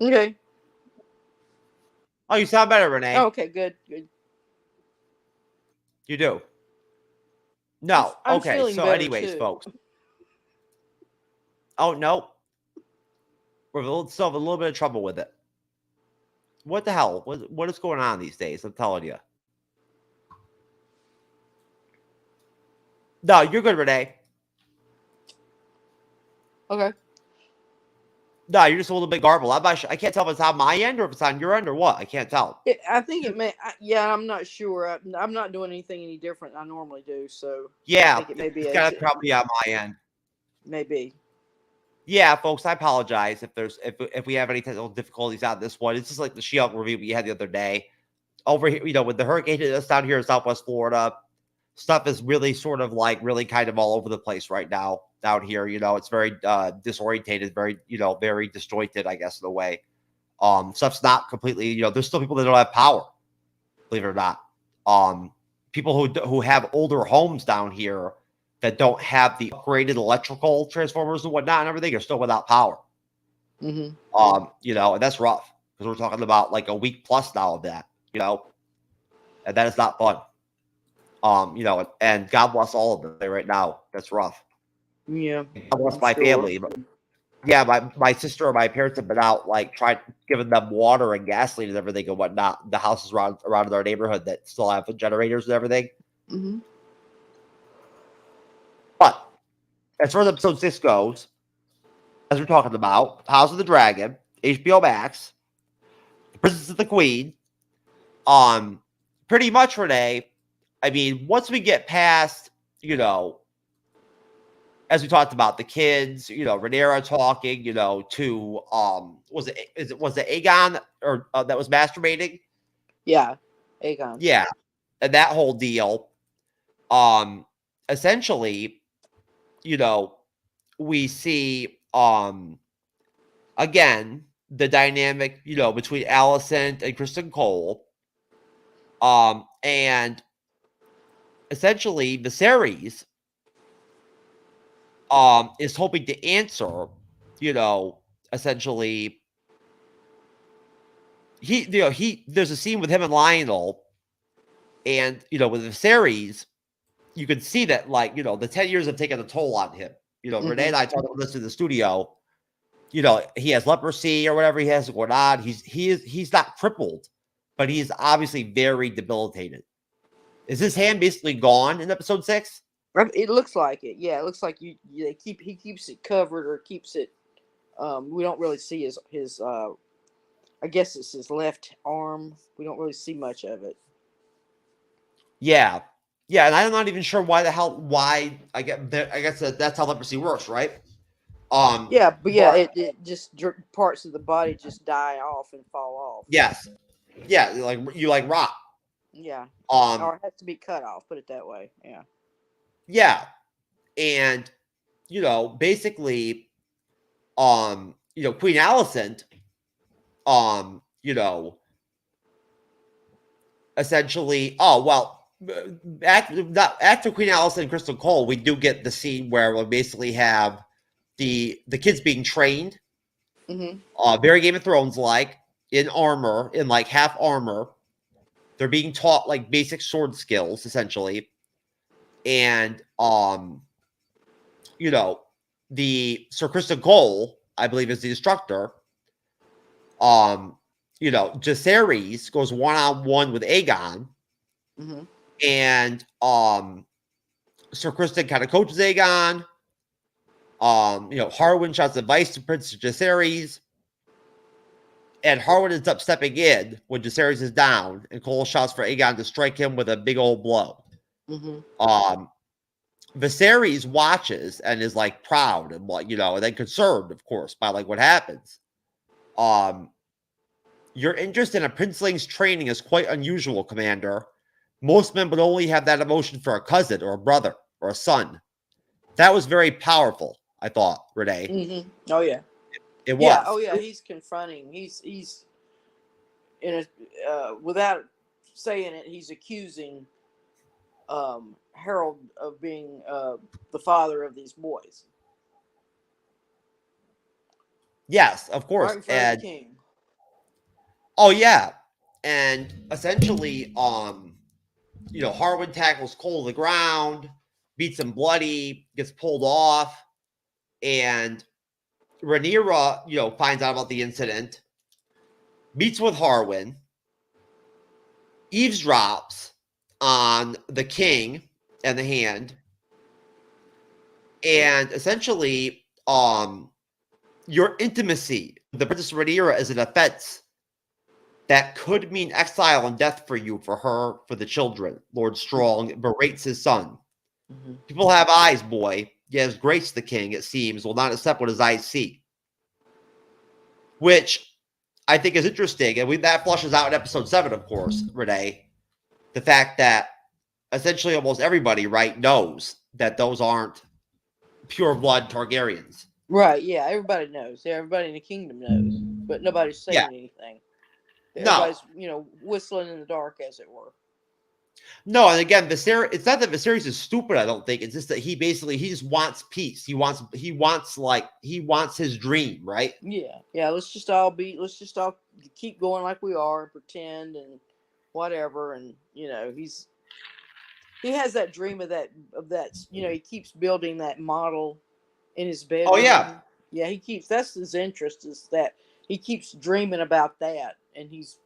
Okay. Oh, you sound better, Renee. Oh, okay, good. You do. No. I'm Okay. feeling So, better, anyways, too. folks. Oh no. We're still have a little bit of trouble with it. What the hell? What is going on these days? I'm telling you. No, you're good, Renee. Okay. No, you're just a little bit garbled. I'm not sure. I can't tell if it's on my end or if it's on your end or what. I can't tell. I think it may. Yeah, I'm not sure. I'm not doing anything any different than I normally do. So Yeah, I think it may be it's got to probably on my end. Maybe. Yeah, folks, I apologize if we have any technical difficulties on this one. It's just like the She-Hulk review we had the other day. Over here, with the hurricane hitting us down here in Southwest Florida, stuff is really sort of like really kind of all over the place right now down here. It's very disorientated, very, very disjointed, I guess, in a way. Stuff's not completely, there's still people that don't have power, believe it or not. People who have older homes down here that don't have the upgraded electrical transformers and whatnot and everything are still without power. Mm-hmm. And that's rough because we're talking about like a week plus now of that, and that is not fun. And God bless all of them right now. That's rough. Yeah. God bless my family. But yeah, my sister and my parents have been out, like, giving them water and gasoline and everything and whatnot. The houses around in our neighborhood that still have generators and everything. Mm-hmm. But as far as episode 6 goes, as we're talking about, House of the Dragon, HBOmax, The Princess of the Queen, pretty much, Renee, I mean, once we get past, as we talked about the kids, Rhaenyra talking, to was it Aegon or that was masturbating? Yeah, Aegon. Yeah, and that whole deal. Essentially, we see again the dynamic, between Alicent and Kristen Cole, and essentially Viserys is hoping to answer, essentially there's a scene with him and Lionel, and with Viserys, you can see that, like, the 10 years have taken a toll on him. Renee and I talked about this in the studio. He has leprosy or whatever he has going on. He's not crippled, but he's obviously very debilitated. Is his hand basically gone in episode 6? It looks like it. Yeah, it looks like he keeps it covered or keeps it. We don't really see his. I guess it's his left arm. We don't really see much of it. Yeah, and I'm not even sure why I guess that's how leprosy works, right? Yeah, but yeah, it just parts of the body just die off and fall off. Yes. Yeah, like rot. Yeah. Or it has to be cut off, put it that way. Yeah. Yeah. And basically Queen Alicent essentially after Queen Alicent and Crystal Cole, we do get the scene where we basically have the kids being trained, very Game of Thrones like, in armor, in like half armor. They're being taught like basic sword skills essentially, and the Sir Kristen Cole, I believe, is the instructor. Jacaerys goes one-on-one with Aegon, and Sir Kristen kind of coaches Aegon. Harwin shouts advice to Prince Jacaerys, and Harwin ends up stepping in when Jacaerys is down, and Cole shouts for Aegon to strike him with a big old blow. Viserys watches and is like proud and and then concerned, of course, by like what happens. Your interest in a princeling's training is quite unusual, Commander. Most men would only have that emotion for a cousin or a brother or a son. That was very powerful, I thought, Renee. Oh yeah, it was. Yeah, oh yeah, he's confronting. He's in a without saying it, he's accusing Harold of being the father of these boys. Yes, of course. Right in front of the king. Oh yeah, and essentially, Harwin tackles Cole to the ground, beats him bloody, gets pulled off, and Rhaenyra, finds out about the incident, meets with Harwin, eavesdrops on the king and the hand, and essentially, your intimacy with the Princess Rhaenyra is an offense that could mean exile and death for you, for her, for the children. Lord Strong berates his son. People have eyes, boy. Yes, Grace the king, it seems, will not accept what his eyes see. Which I think is interesting. And that flushes out in episode 7, of course, Renee. The fact that essentially almost everybody, right, knows that those aren't pure blood Targaryens. Right, yeah, everybody knows. Yeah, everybody in the kingdom knows. But nobody's saying anything. Everybody's, whistling in the dark, as it were. No, and again, Viserys, it's not that Viserys is stupid, I don't think. It's just that he just wants peace. He wants his dream, right? Yeah. Let's just all keep going like we are and pretend and whatever. And he has that dream of that, he keeps building that model in his bedroom. Oh yeah. Yeah, that's his interest, is that he keeps dreaming about that, and he's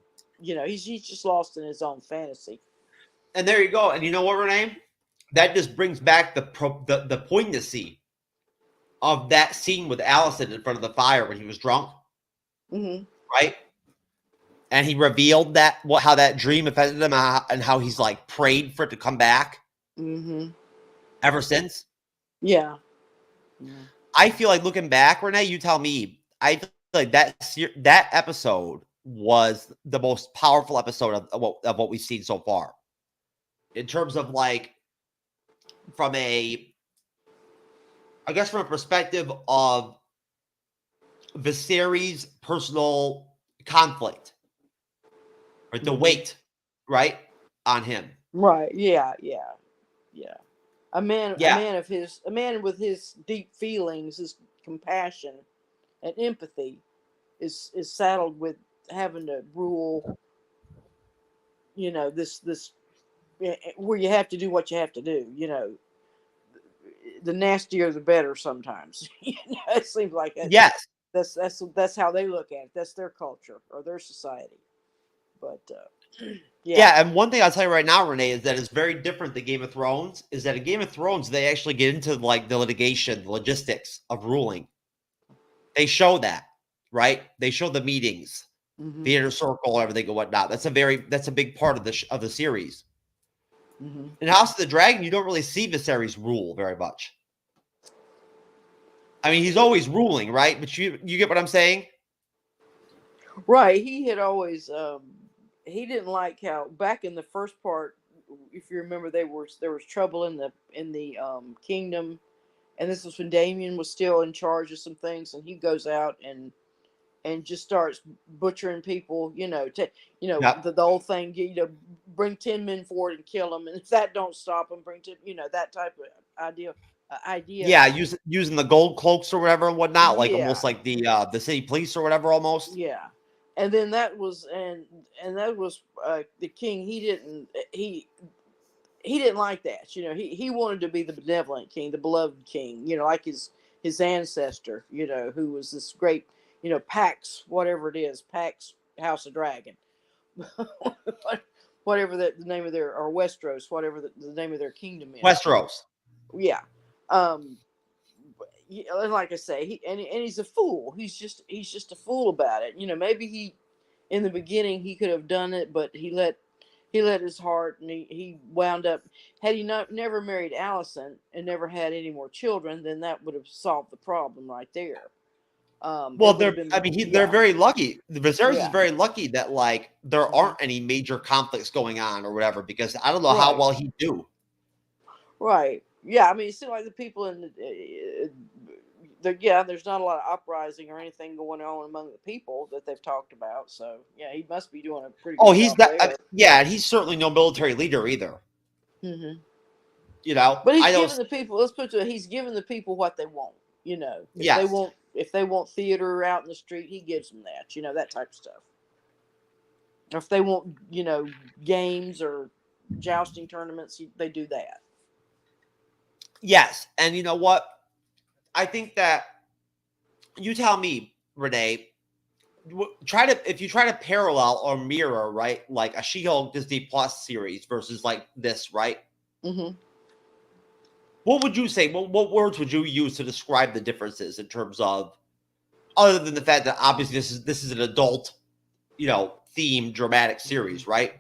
just lost in his own fantasy. And there you go. And you know what, Renee? That just brings back the poignancy of that scene with Alicent in front of the fire when he was drunk. Mm-hmm. Right? And he revealed how that dream affected him, and how he's like prayed for it to come back. Mm-hmm. Ever since. Yeah. I feel like, looking back, Renee, you tell me, I feel like that episode was the most powerful episode of what we've seen so far. In terms of, like, from a perspective of Viserys' personal conflict, right? The weight, right, on him. Right. Yeah. A man with his deep feelings, his compassion and empathy is saddled with having to rule, this where you have to do what you have to do. The nastier the better sometimes. It seems like that. Yes. That's how they look at it. That's their culture or their society. But yeah, and one thing I'll tell you right now, Renee, is that it's very different than Game of Thrones. Is that in Game of Thrones, they actually get into like the litigation, the logistics of ruling. They show that, right? They show the meetings, the inner circle, everything and whatnot. That's a big part of the series. In House of the Dragon, you don't really see Viserys rule very much. I mean, he's always ruling, right? But you get what I'm saying? Right. He had always he didn't like how back in the first part, if you remember, there was trouble in the kingdom, and this was when Damien was still in charge of some things, and he goes out and just starts butchering people. The whole thing. Bring 10 men forward and kill them, and if that don't stop them, bring 10. That type of idea. Yeah, using the gold cloaks or whatever and whatnot, like almost like the city police or whatever, almost. Yeah. And then that was the king. He didn't like that. He wanted to be the benevolent king, the beloved king. Like his ancestor. Who was this great. Pax, whatever it is, Pax House of Dragon, whatever the name of their, or Westeros, whatever the name of their kingdom is. Westeros. Yeah. And like I say, he's a fool. He's just a fool about it. Maybe in the beginning he could have done it, but he let his heart, and he wound up, had he never married Alicent and never had any more children, then that would have solved the problem right there. They're very lucky. The Viserys is very lucky that like there aren't any major conflicts going on or whatever, because I don't know how well he'd do. Right. Yeah. I mean, it seems like the people in there's not a lot of uprising or anything going on among the people that they've talked about. So yeah, he must be doing a pretty good he's job not. And he's certainly no military leader either. Mm-hmm. But he's giving the people. Let's put it. He's giving the people what they want. If they want theater out in the street, he gives them that. That type of stuff. Or if they want, games or jousting tournaments, they do that. Yes, and you know what? I think that you tell me, Renee. If you try to parallel or mirror, right, like a She-Hulk Disney Plus series versus like this, right? Mm-hmm. What would you say? What words would you use to describe the differences in terms of other than the fact that obviously this is an adult, themed dramatic series, right?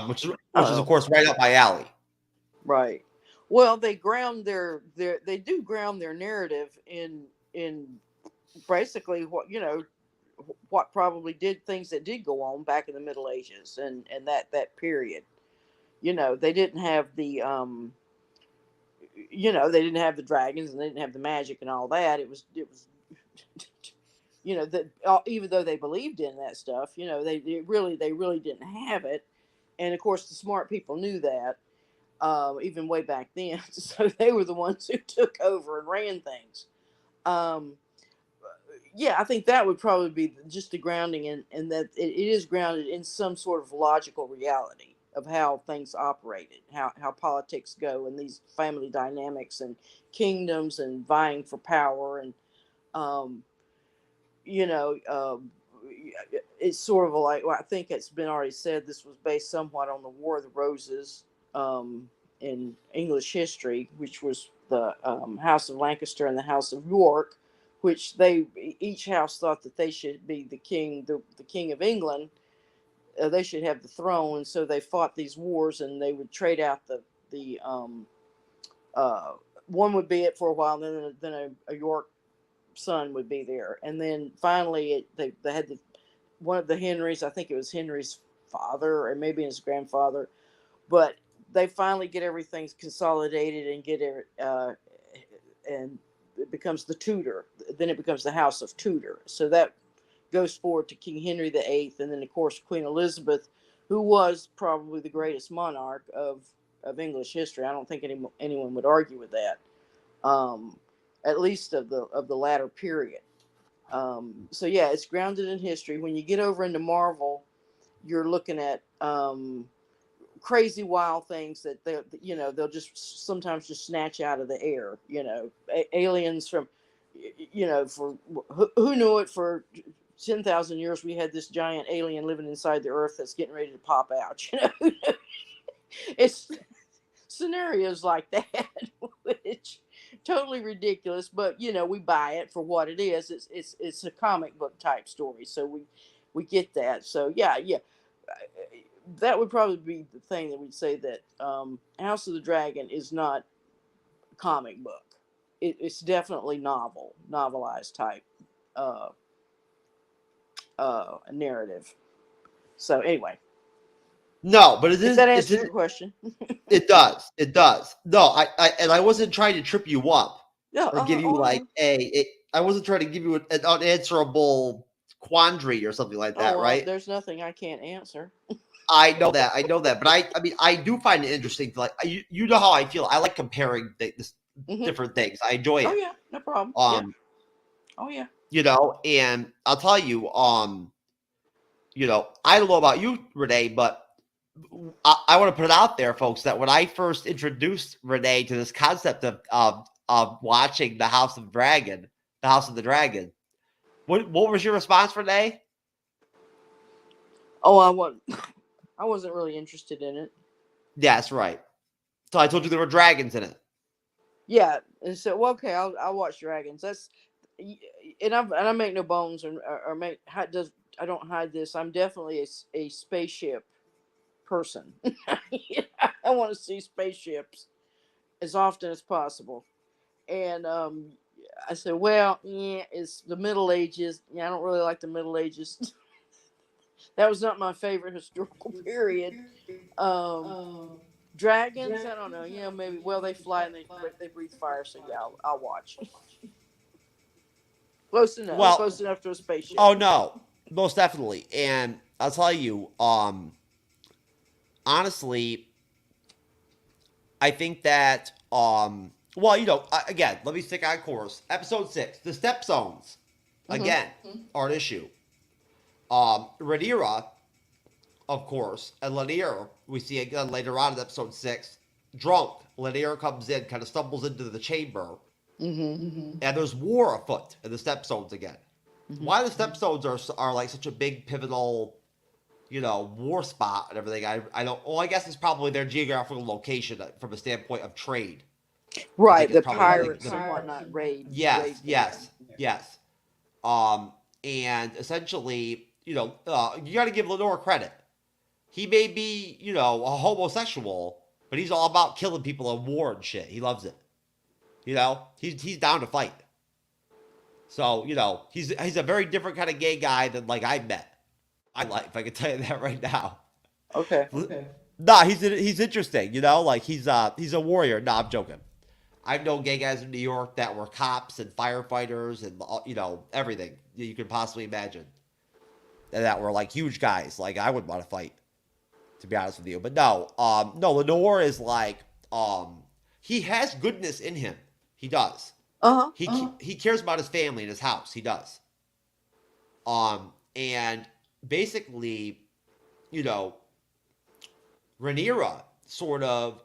Which is of course right up my alley. Right. Well, they ground they do ground their narrative in basically what probably did things that did go on back in the Middle Ages and that period. They didn't have the they didn't have the dragons and they didn't have the magic and all that. It was that even though they believed in that stuff, they really didn't have it. And of course, the smart people knew that even way back then. So they were the ones who took over and ran things. Yeah, I think that would probably be just the grounding in that it is grounded in some sort of logical reality of how things operated, how politics go, and these family dynamics and kingdoms and vying for power and it's sort of like, well, I think it's been already said this was based somewhat on the War of the Roses in English history, which was the House of Lancaster and the House of York, which each house thought that they should be the king, the king of England. They should have the throne, and so they fought these wars, and they would trade out the one would be it for a while, and then a York son would be there, and then finally they had one of the Henrys. I think it was Henry's father, or maybe his grandfather, but they finally get everything consolidated and get it, and it becomes the Tudor. Then it becomes the House of Tudor. So that goes forward to King Henry VIII, and then of course Queen Elizabeth, who was probably the greatest monarch of English history. I don't think anyone would argue with that. At least of the latter period. So yeah, it's grounded in history. When you get over into Marvel, you're looking at crazy wild things that they'll just sometimes just snatch out of the air. Aliens from for who knew it, for 10,000 years we had this giant alien living inside the earth that's getting ready to pop out. It's scenarios like that, which totally ridiculous, but we buy it for what it is. It's a comic book type story, so we get that. So yeah, that would probably be the thing that we'd say, that House of the Dragon is not comic book. It's definitely novelized type narrative. So anyway. No, but it is. Does that answer your question? It does. It does. No, I wasn't trying to trip you up or give you I wasn't trying to give you an unanswerable quandary or something like that, right? There's nothing I can't answer. I know that, but I mean, I do find it interesting. Like, you know how I feel. I like comparing different things. I enjoy it. Oh yeah, no problem. Oh yeah. And I'll tell you, I don't know about you, Renee, but I want to put it out there, folks, that when I first introduced Renee to this concept of watching the House of the Dragon, what was your response, Renee? Oh, I wasn't really interested in it. Yeah, that's right. So I told you there were dragons in it. Yeah, and so okay, I'll watch dragons. That's and I make no bones I don't hide this. I'm definitely a spaceship person. I want to see spaceships as often as possible. And I said, well, yeah, it's the Middle Ages. Yeah, I don't really like the Middle Ages. That was not my favorite historical period. Dragons, I don't know. Maybe. Well, they fly and they breathe fire. So yeah, I'll watch. Close enough. Well, close enough to a spaceship. Oh no, most definitely. And I'll tell you, honestly, I think that again, let me stick on course. Episode 6, the Step Zones, again, are an issue. Rhaenyra, of course, and Lanier, we see again later on in episode 6, drunk. Lanier comes in, kind of stumbles into the chamber, and there's war afoot in the Step Zones again. Why the Step Zones are like such a big pivotal, war spot and everything, I don't. Well, I guess it's probably their geographical location from a standpoint of trade. Right, the pirates and whatnot raid. Yes. And essentially, you got to give Lenore credit. He may be, a homosexual, but he's all about killing people in war and shit. He loves it. He's down to fight. So, he's a very different kind of gay guy than like I met. I can tell you that right now. Okay. Nah, he's interesting, like he's a warrior. Nah, I'm joking. I've known gay guys in New York that were cops and firefighters and everything you could possibly imagine. And that were like huge guys. Like I would want to fight, to be honest with you. But no, Lenore is like, he has goodness in him. He does. He cares about his family and his house. He does. And basically, Rhaenyra sort of,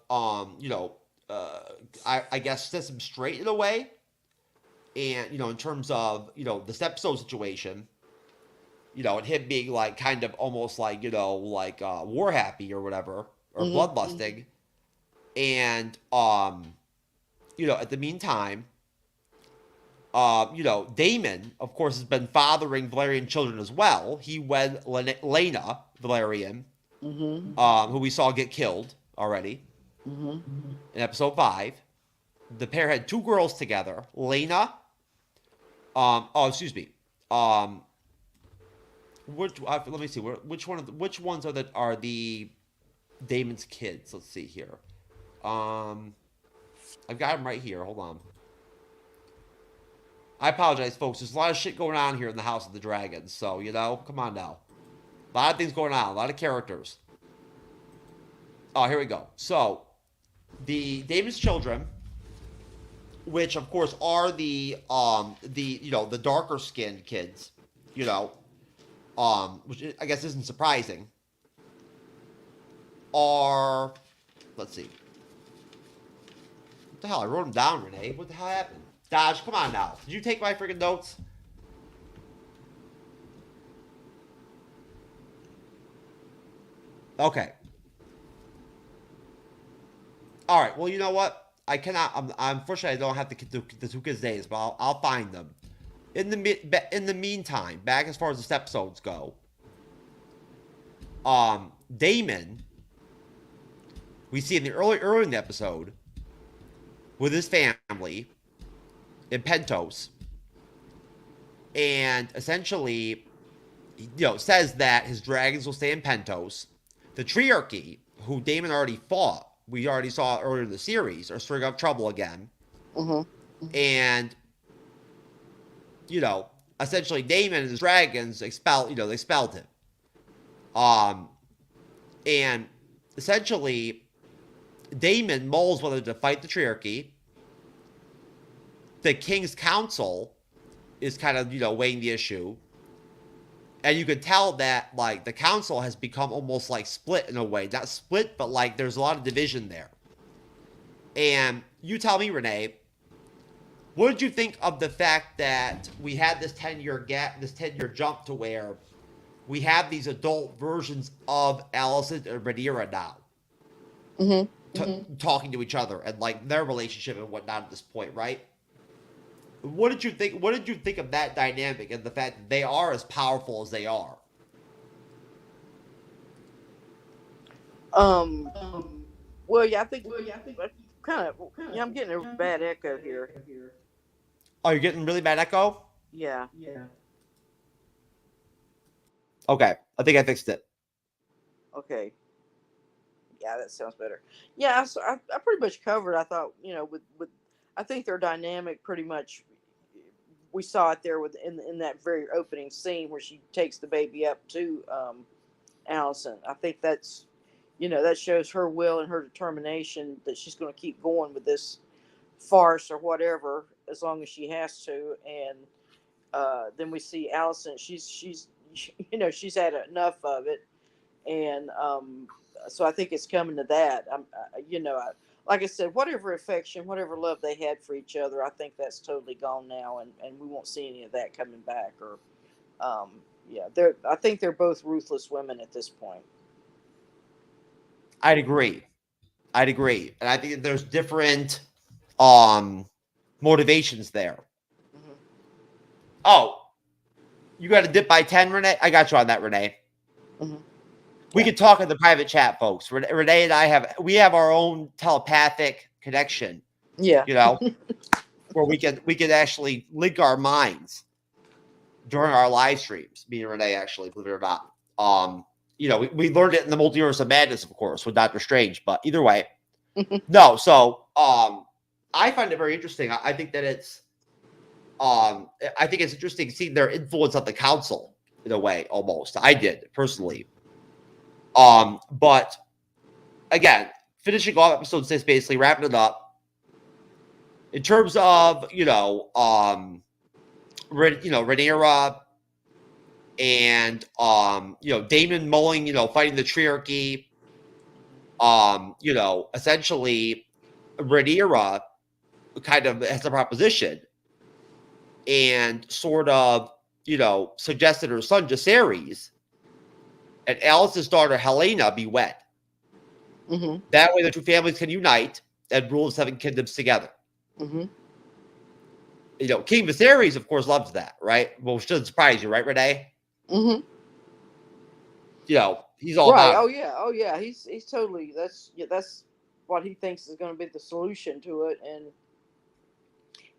I guess sets him straight in a way. And, in terms of, the stepstone situation, and him being like kind of almost like, war happy or whatever, or bloodlusting. And, at the meantime, Daemon, of course, has been fathering Valyrian children as well. He wed Laena Valyrian, who we saw get killed already in episode 5. The pair had 2 girls together. Laena, let me see, which ones are the Daemon's kids? Let's see here. I've got them right here. Hold on. I apologize, folks. There's a lot of shit going on here in the House of the Dragons. So, come on now. A lot of things going on. A lot of characters. Oh, here we go. So, the Daemon's children, which, of course, are the darker skinned kids, which I guess isn't surprising, are, let's see. What the hell? I wrote them down, Renee. What the hell happened? Dodge, come on now. Did you take my freaking notes? Okay. All right. Well, you know what? I cannot. Unfortunately, I don't have the 2 kids' names, but I'll find them. In the meantime, back as far as the stepstones go, Daemon, we see in the early in the episode with his family in Pentos, and essentially, says that his dragons will stay in Pentos. The Triarchy, who Daemon already fought, we already saw earlier in the series, are stirring up trouble again. And, essentially Daemon and his dragons expelled him. And essentially, Daemon mulls whether to fight the Triarchy. The King's Council is kind of, weighing the issue. And you can tell that, like, the council has become almost, like, split in a way. Not split, but, like, there's a lot of division there. And you tell me, Renee, what did you think of the fact that we had this 10-year gap, this 10-year jump to where we have these adult versions of Alicent and Rhaenyra now? Talking to each other and, like, their relationship and whatnot at this point, right? What did you think? What did you think of that dynamic and the fact that they are as powerful as they are? Well, yeah, I think kind of. Yeah, I'm getting a bad echo here. Oh, you're getting really bad echo? Yeah. Okay, I think I fixed it. Okay. Yeah, that sounds better. Yeah, so I pretty much covered. I thought, with I think their dynamic pretty much. We saw it there in that very opening scene where she takes the baby up to Alicent. I think that's, that shows her will and her determination that she's going to keep going with this farce or whatever as long as she has to. And then we see Alicent. She's had enough of it, and so I think it's coming to that. Like I said, whatever affection, whatever love they had for each other, I think that's totally gone now, and we won't see any of that coming back. Or, I think they're both ruthless women at this point. I'd agree, and I think there's different motivations there. Oh, You got a dip by 10, Renee? I got you on that, Renee. Mhm. We could talk in the private chat, folks. Renee and I have our own telepathic connection. Yeah. You know, where we could actually link our minds during our live streams. Me and Renee, actually, believe it or not. You know, we learned it in the Multiverse of Madness, of course, with Doctor Strange. But either way, no. So I find it very interesting. I think that it's I think it's interesting seeing their influence on the council in a way, almost. I did personally. But again, finishing off episode 6, basically wrapping it up. In terms of, Rhaenyra and, Daemon mulling, fighting the Triarchy. Essentially, Rhaenyra kind of has a proposition and sort of, suggested her son Jacaerys and Alice's daughter Helena be wed. Mm-hmm. That way the two families can unite and rule the 7 kingdoms together. Mm-hmm. King Viserys, of course, loves that, right? Well, which doesn't surprise you, right, Renee? Mm-hmm. He's all right. about Oh yeah. Oh yeah. He's totally. That's what he thinks is going to be the solution to it, and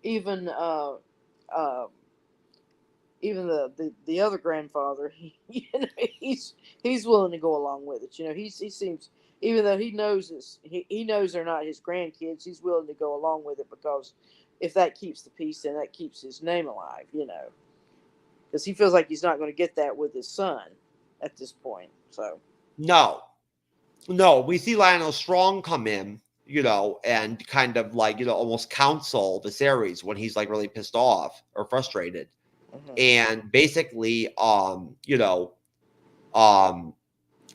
even even the other grandfather, he's willing to go along with it. He seems, even though he knows he knows they're not his grandkids, he's willing to go along with it because if that keeps the peace, then that keeps his name alive. Because he feels like he's not going to get that with his son at this point. So no, we see Lionel Strong come in, and kind of like almost counsel Viserys when he's like really pissed off or frustrated. Mm-hmm. And basically,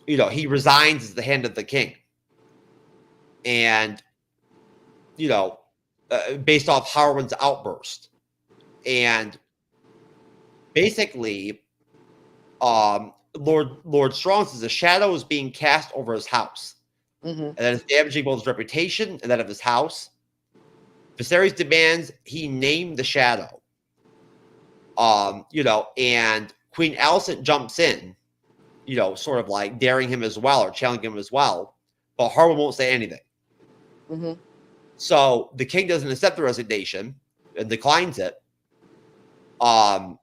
he resigns at the hand of the king. And, based off Harwin's outburst. And basically, Lord Strong says a shadow is being cast over his house. Mm-hmm. And that is damaging both his reputation and that of his house. Viserys demands he name the shadow. And Queen Alicent jumps in, sort of like daring him as well or challenging him as well, but Harwin won't say anything. Mm-hmm. So the king doesn't accept the resignation and declines it. And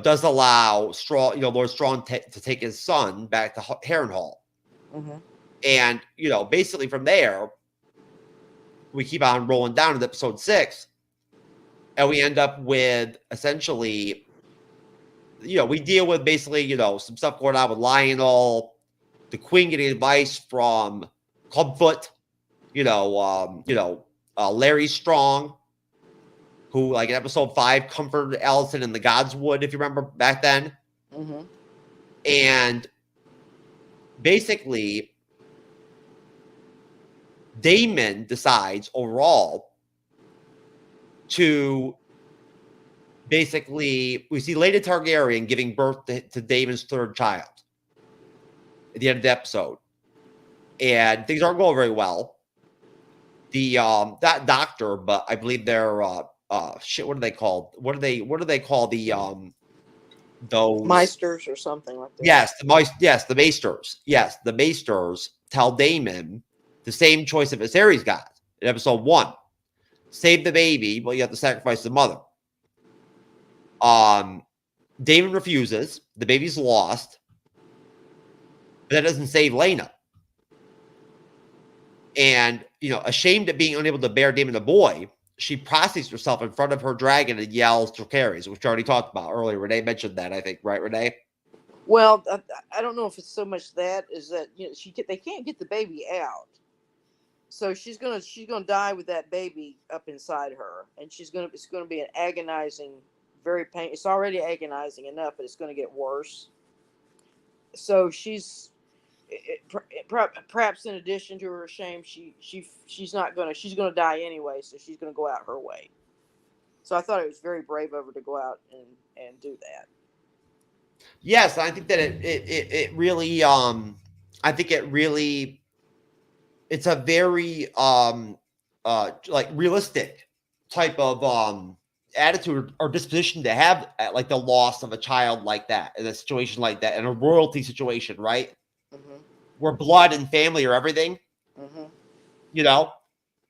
does allow Lord Strong to take his son back to Harrenhal. Mm-hmm. And basically from there, we keep on rolling down to episode 6. And we end up with essentially, we deal with basically, some stuff going on with Lionel, the queen getting advice from Clubfoot, Larry Strong, who, like in episode 5, comforted Alicent in the Godswood, if you remember back then. Mm-hmm. And basically, Daemon decides overall to basically, we see Lady Targaryen giving birth to Daemon's 3rd child at the end of the episode. And things aren't going very well. The that doctor, but I believe they're what are they called? What do they call the those Meisters or something like that? Yes, the Maesters. Yes, the Maesters tell Daemon the same choice that Viserys got in episode 1. Save the baby, but you have to sacrifice the mother. Daemon refuses. The baby's lost. But that doesn't save Laena. And, ashamed at being unable to bear Daemon a boy, she prostrates herself in front of her dragon and yells Dracarys, which we already talked about earlier. Renee mentioned that, I think. Right, Renee? Well, I don't know if it's so much that is that they can't get the baby out. So she's gonna die with that baby up inside her, and it's gonna be an agonizing, very pain. It's already agonizing enough, but it's gonna get worse. So perhaps in addition to her shame, she's gonna die anyway. So she's gonna go out her way. So I thought it was very brave of her to go out and do that. Yes, I think that it really I think it really. It's a very like realistic type of attitude or disposition to have like the loss of a child like that in a situation like that, in a royalty situation, right? Where blood and family are everything, you know,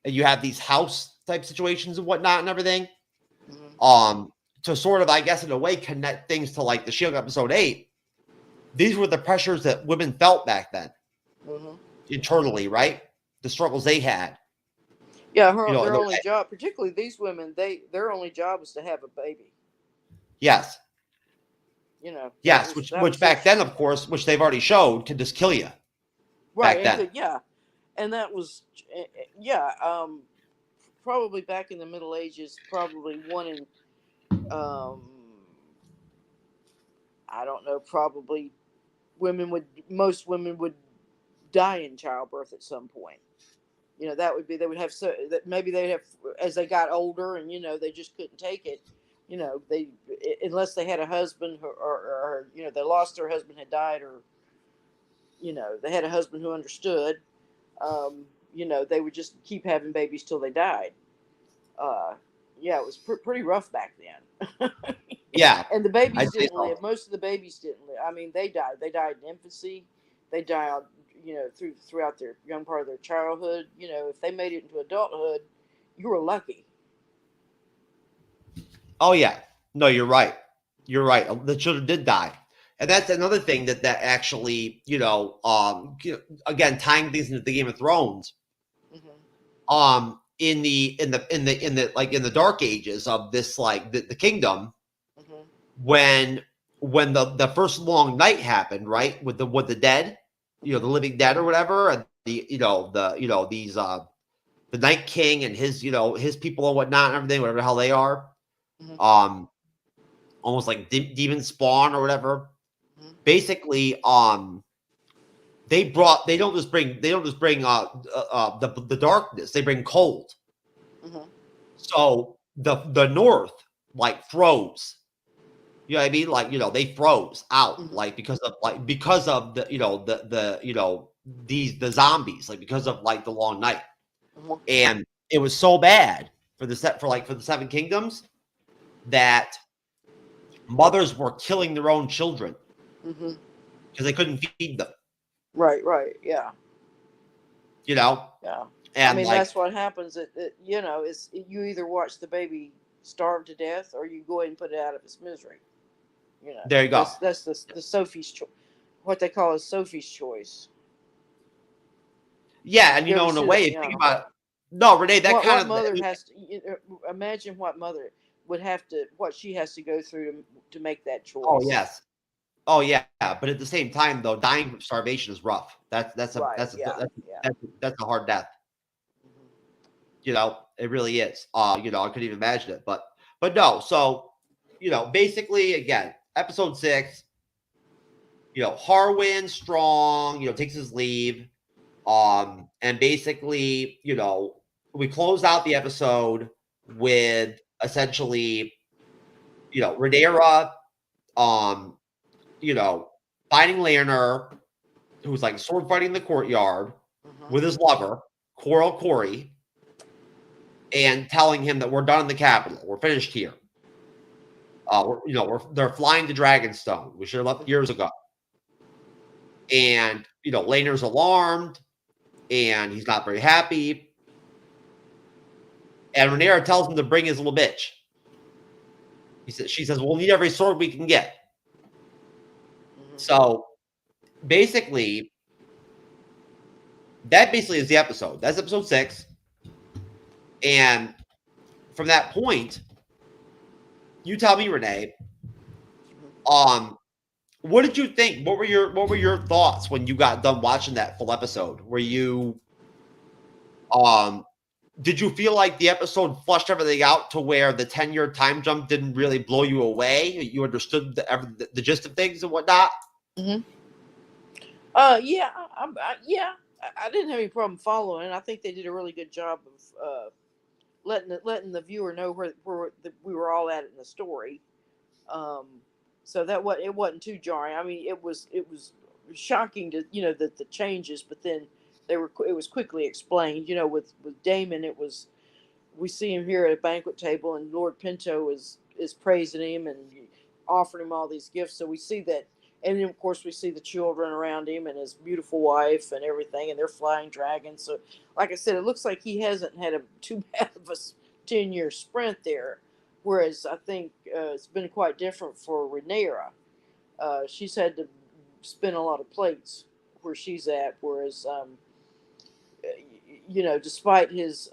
and you have these house type situations and whatnot and everything. To sort of, I guess, in a way, connect things to like the Shield episode 8. These were the pressures that women felt back then, internally, right? The struggles they had. Yeah, their only job, particularly these women, their only job was to have a baby. Yes. You know. Yes, which back then, of course, which they've already showed, could just kill you. Right. Back then. Yeah, and that was probably back in the Middle Ages, probably one in I don't know, probably most women would die in childbirth at some point. You know, that would be, they would have, so that maybe they'd have, as they got older and, you know, they just couldn't take it, you know, unless they had a husband or you know, they lost their husband, had died, or, you know, they had a husband who understood, you know, they would just keep having babies till they died. Yeah, it was pretty rough back then. Yeah. And the babies didn't live. Most of the babies didn't live. I mean, they died. They died in infancy. They died, you know, throughout their young part of their childhood. You know, if they made it into adulthood, you were lucky. Oh yeah, no, you're right. You're right. The children did die, and that's another thing that actually, you know, again, tying things into the Game of Thrones. In the Dark Ages of this, like the kingdom, when the first long night happened, right, with the dead, you know, the living dead or whatever, and these the Night King and his, you know, his people and whatnot and everything, whatever the hell they are, almost like demon spawn or whatever. Basically, they don't just bring the darkness, they bring cold. So the north like froze. You know what I mean? Like, you know, they froze out like because of the, you know, the zombies, like because of like the long night. And it was so bad for the Seven Kingdoms that mothers were killing their own children because they couldn't feed them. Right, yeah. You know? Yeah. And I mean, like, that's what happens. You know, you either watch the baby starve to death or you go ahead and put it out of its misery. You know, there you go. That's the Sophie's choice. What they call is Sophie's choice. Yeah, and you know, in a way, if you think about it, no, Renee, what mother has to imagine what mother would have to, what she has to go through to make that choice. Oh yes. Oh yeah, but at the same time, though, dying from starvation is rough. That's a hard death. You know, it really is. You know, I couldn't even imagine it, but no. So, you know, basically, again, episode 6. You know, Harwin strong. You know, takes his leave. And basically, you know, we close out the episode with essentially, you know, Rhaenyra, you know, finding Leonor, who's like sword fighting in the courtyard with his lover, Corey, and telling him that we're done in the capital. We're finished here. They're flying to Dragonstone. We should have left years ago. And, you know, Leonor's alarmed, and he's not very happy. And Rhaenyra tells him to bring his little bitch. She says, we'll need every sword we can get. So basically, that basically is the episode. That's episode 6. And from that point, you tell me, Renee, what did you think? What were your thoughts when you got done watching that full episode? Were you did you feel like the episode flushed everything out to where the 10-year time jump didn't really blow you away? You understood the gist of things and whatnot? Yeah, I didn't have any problem following. I think they did a really good job of letting the viewer know where we were all at in the story. So that it wasn't too jarring. I mean, it was shocking to, you know, the changes, but then it was quickly explained. You know, with Daemon, it was we see him here at a banquet table, and Lord Pinto is praising him and offering him all these gifts. So we see that, and then of course we see the children around him and his beautiful wife and everything, and they're flying dragons. So, like I said, it looks like he hasn't had too bad of a 10-year sprint there. Whereas I think it's been quite different for Rhaenyra. She's had to spin a lot of plates where she's at. Whereas, despite his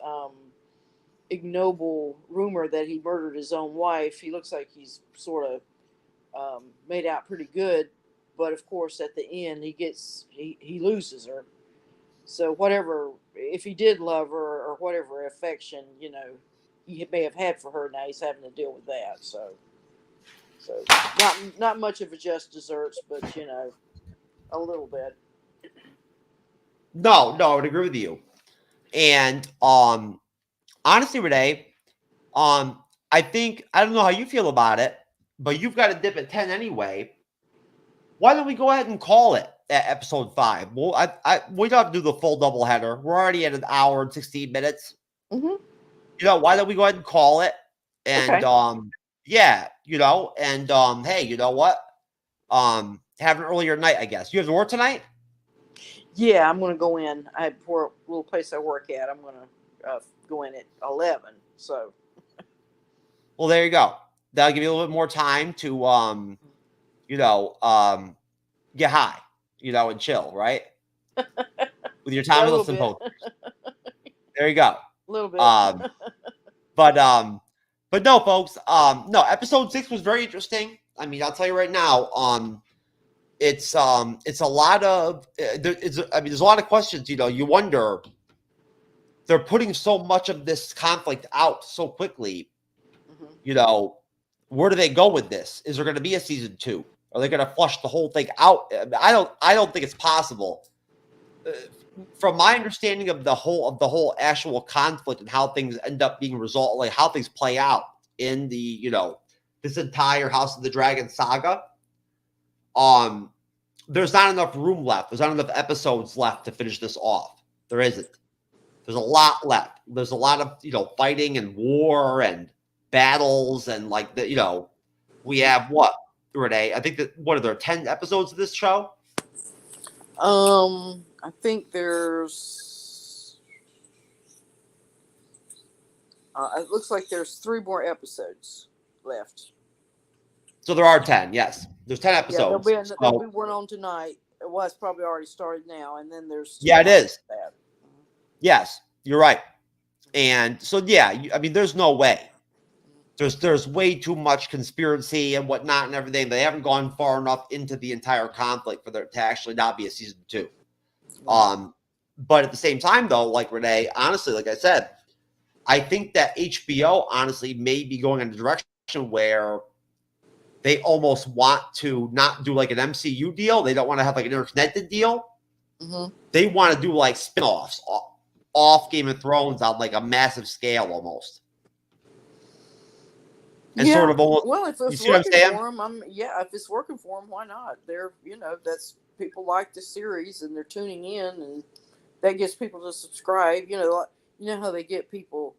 ignoble rumor that he murdered his own wife, he looks like he's sort of made out pretty good. But of course, at the end, he loses her. So whatever, if he did love her or whatever affection, he may have had for her, now he's having to deal with that. So not much of a just desserts, but a little bit. No, I would agree with you. And honestly, Renee, I think, I don't know how you feel about it, but you've got to dip at 10 anyway. Why don't we go ahead and call it at episode 5? Well, we don't have to do the full double header. We're already at 1 hour and 16 minutes. Mm-hmm. Why don't we go ahead and call it? And Okay. hey, you know what? Have an earlier night, I guess. You have to work tonight? Yeah, I'm going to go in. I have a little place I work at. I'm going to go in at 11. So. Well, there you go. That'll give you a little bit more time to, get high, and chill, right? With your time listening poker. There you go. A little bit. But no, folks. No, episode 6 was very interesting. I mean, I'll tell you right now. It's a lot of. There's a lot of questions. You wonder. They're putting so much of this conflict out so quickly. Mm-hmm. Where do they go with this? Is there going to be a season 2? Are they going to flush the whole thing out? I don't think it's possible. From my understanding of the whole actual conflict and how things end up being resolved, like how things play out in the this entire House of the Dragon saga, there's not enough room left. There's not enough episodes left to finish this off. There isn't. There's a lot left. There's a lot of fighting and war and battles and we have what, Renee? I think that what are there 10 episodes of this show? I think there's. It looks like there's 3 more episodes left. So there are 10. Yes, there's 10 episodes. Yeah, there'll be one on tonight. Well, it's probably already started now, and then there's. Yeah, it is. Yes, you're right. And so there's no way. There's way too much conspiracy and whatnot and everything. They haven't gone far enough into the entire conflict for there to actually not be a season 2. But at the same time, though, like Renee, honestly, like I said, I think that HBO honestly may be going in a direction where they almost want to not do like an MCU deal. They don't want to have like an interconnected deal. Mm-hmm. They want to do like spinoffs off Game of Thrones on like a massive scale almost. And sort of almost, well, if it's working for them, if it's working for them, why not? They're, that's people like the series and they're tuning in, and that gets people to subscribe. You know how they get people,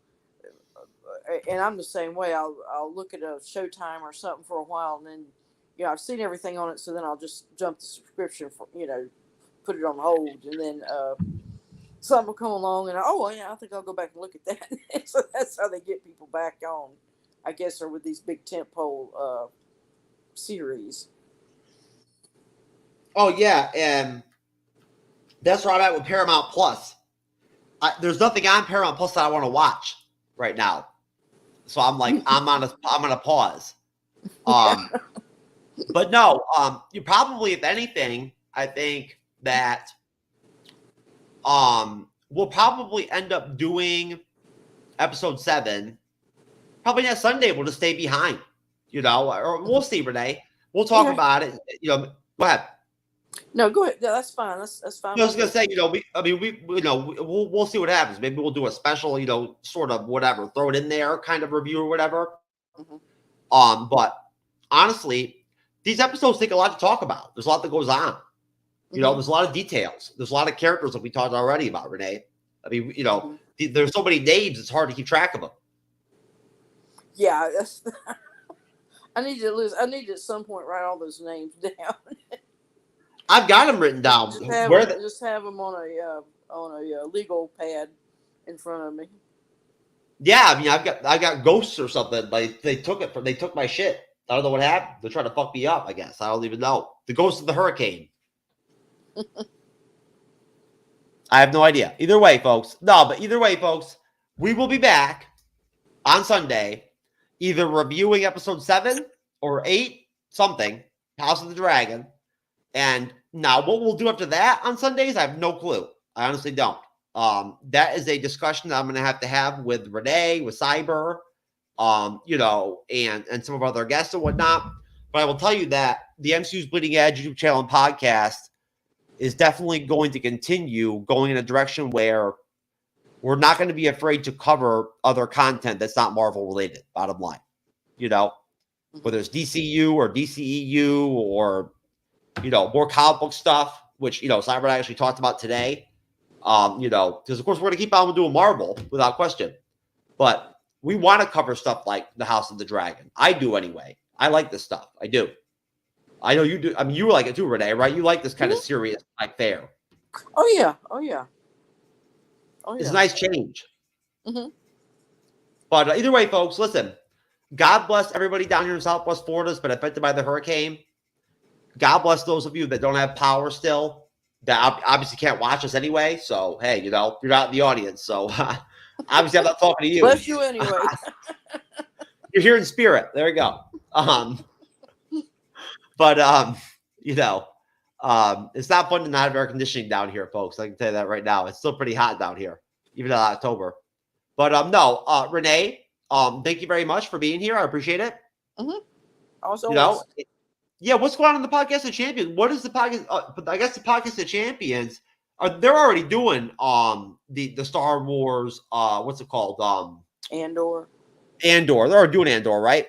and I'm the same way. I'll look at a Showtime or something for a while, and then I've seen everything on it, so then I'll just jump the subscription for put it on hold, and then something will come along, and I think I'll go back and look at that. So that's how they get people back on, I guess, or with these big tentpole series. Oh yeah, and that's where I'm at with Paramount Plus. There's nothing on Paramount Plus that I want to watch right now, so I'm like, I'm on a pause. But no, you probably, if anything, I think that we'll probably end up doing episode 7. Probably next Sunday. We'll just stay behind, or we'll see, Renee. We'll talk about it. Go ahead. No, go ahead. Yeah, that's fine. That's fine. I was gonna say, we'll see what happens. Maybe we'll do a special, sort of whatever, throw it in there, kind of review or whatever. Mm-hmm. But honestly, these episodes take a lot to talk about. There's a lot that goes on. There's a lot of details. There's a lot of characters that we talked already about, Renee. I mean, there's so many names, it's hard to keep track of them. Yeah, that's. I need to at some point write all those names down. I've got them written down. Just have them on a legal pad in front of me. Yeah, I mean, I got ghosts or something. Like they took my shit. I don't know what happened. They're trying to fuck me up, I guess. I don't even know. The ghost of the hurricane. I have no idea. Either way, folks. We will be back on Sunday, either reviewing episode 7 or 8, something, House of the Dragon. And now what we'll do after that on Sundays, I have no clue. I honestly don't. That is a discussion that I'm going to have with Renee, with Cyber, and some of our other guests and whatnot. But I will tell you that the MCU's Bleeding Edge YouTube channel and podcast is definitely going to continue going in a direction where we're not going to be afraid to cover other content that's not Marvel related, bottom line. Whether it's DCU or DCEU or, more comic book stuff, which, Cyber and I actually talked about today. Because of course we're going to keep on doing Marvel without question. But we want to cover stuff like the House of the Dragon. I do anyway. I like this stuff. I do. I know you do. I mean, you like it too, Renee, right? You like this kind of serious like fare. Oh yeah. It's a nice change. Mm-hmm. But either way, folks, listen. God bless everybody down here in Southwest Florida that's been affected by the hurricane. God bless those of you that don't have power still, that obviously can't watch us anyway. So, hey, you're not in the audience. So, obviously, I'm not talking to you. Bless you anyway. You're here in spirit. There we go. It's not fun to not have air conditioning down here, folks. I can tell you that right now. It's still pretty hot down here, even in October. But Renee, thank you very much for being here. I appreciate it. Mm-hmm. Also, what's going on in the Podcast of Champions? What is the podcast? I guess the Podcast of Champions they're already doing the Star Wars. What's it called? Andor. They're already doing Andor, right?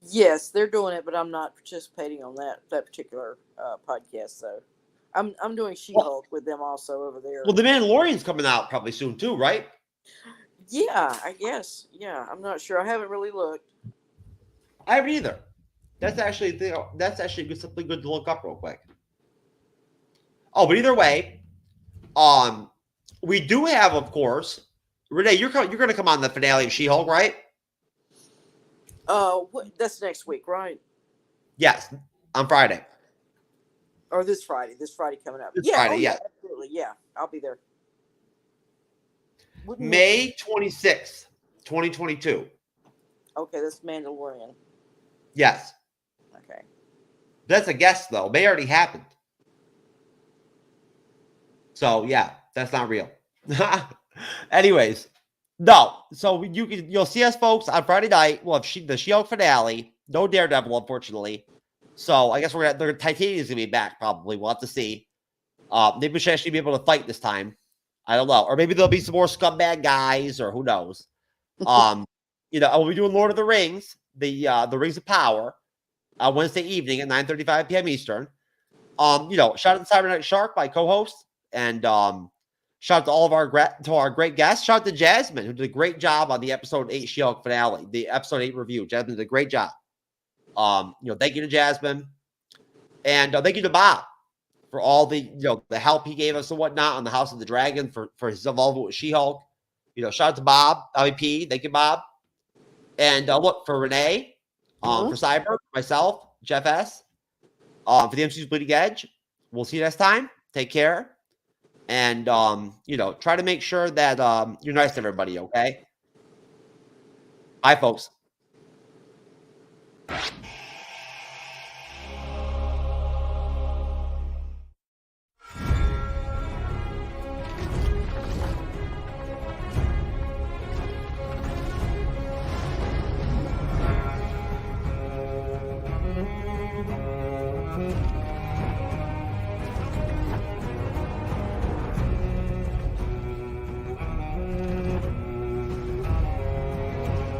Yes, they're doing it, but I'm not participating on that particular podcast. So, I'm doing She-Hulk with them also over there. Well, the Mandalorian's coming out probably soon too, right? Yeah, I guess. Yeah, I'm not sure. I haven't really looked. I haven't either. That's actually something good to look up real quick. Oh, but either way, we do have, of course, Renee. You're going to come on the finale of She-Hulk, right? That's next week, right? Yes, on Friday. Or this Friday. This Friday coming up. Friday, absolutely. Yeah, I'll be there. May 26th, 2022. Okay, that's Mandalorian. Yes. Okay. That's a guess, though. May already happened. So, yeah, that's not real. Anyways, no. So you'll see us, folks, on Friday night. We'll have the She-Hulk finale. No Daredevil, unfortunately. So I guess Titanium's gonna be back. Probably. We'll have to see. Maybe we should actually be able to fight this time. I don't know. Or maybe there'll be some more scumbag guys, or who knows. We'll be doing Lord of the Rings, the Rings of Power, Wednesday evening at 9:35 p.m. Eastern. Shout out to Cyber Night Shark, my co-host, and shout out to all of our great guests. Shout out to Jasmine, who did a great job on the episode 8 She-Hulk finale, the episode 8 review. Jasmine did a great job. Thank you to Jasmine, and thank you to Bob for all the the help he gave us and whatnot on the House of the Dragon for his involvement with She-Hulk. Shout out to Bob, LVP. Thank you, Bob. And look for Renee, for Cyber, myself, Jeff S, for the MCU's Bleeding Edge. We'll see you next time. Take care. And, try to make sure that you're nice to everybody, okay? Bye, folks.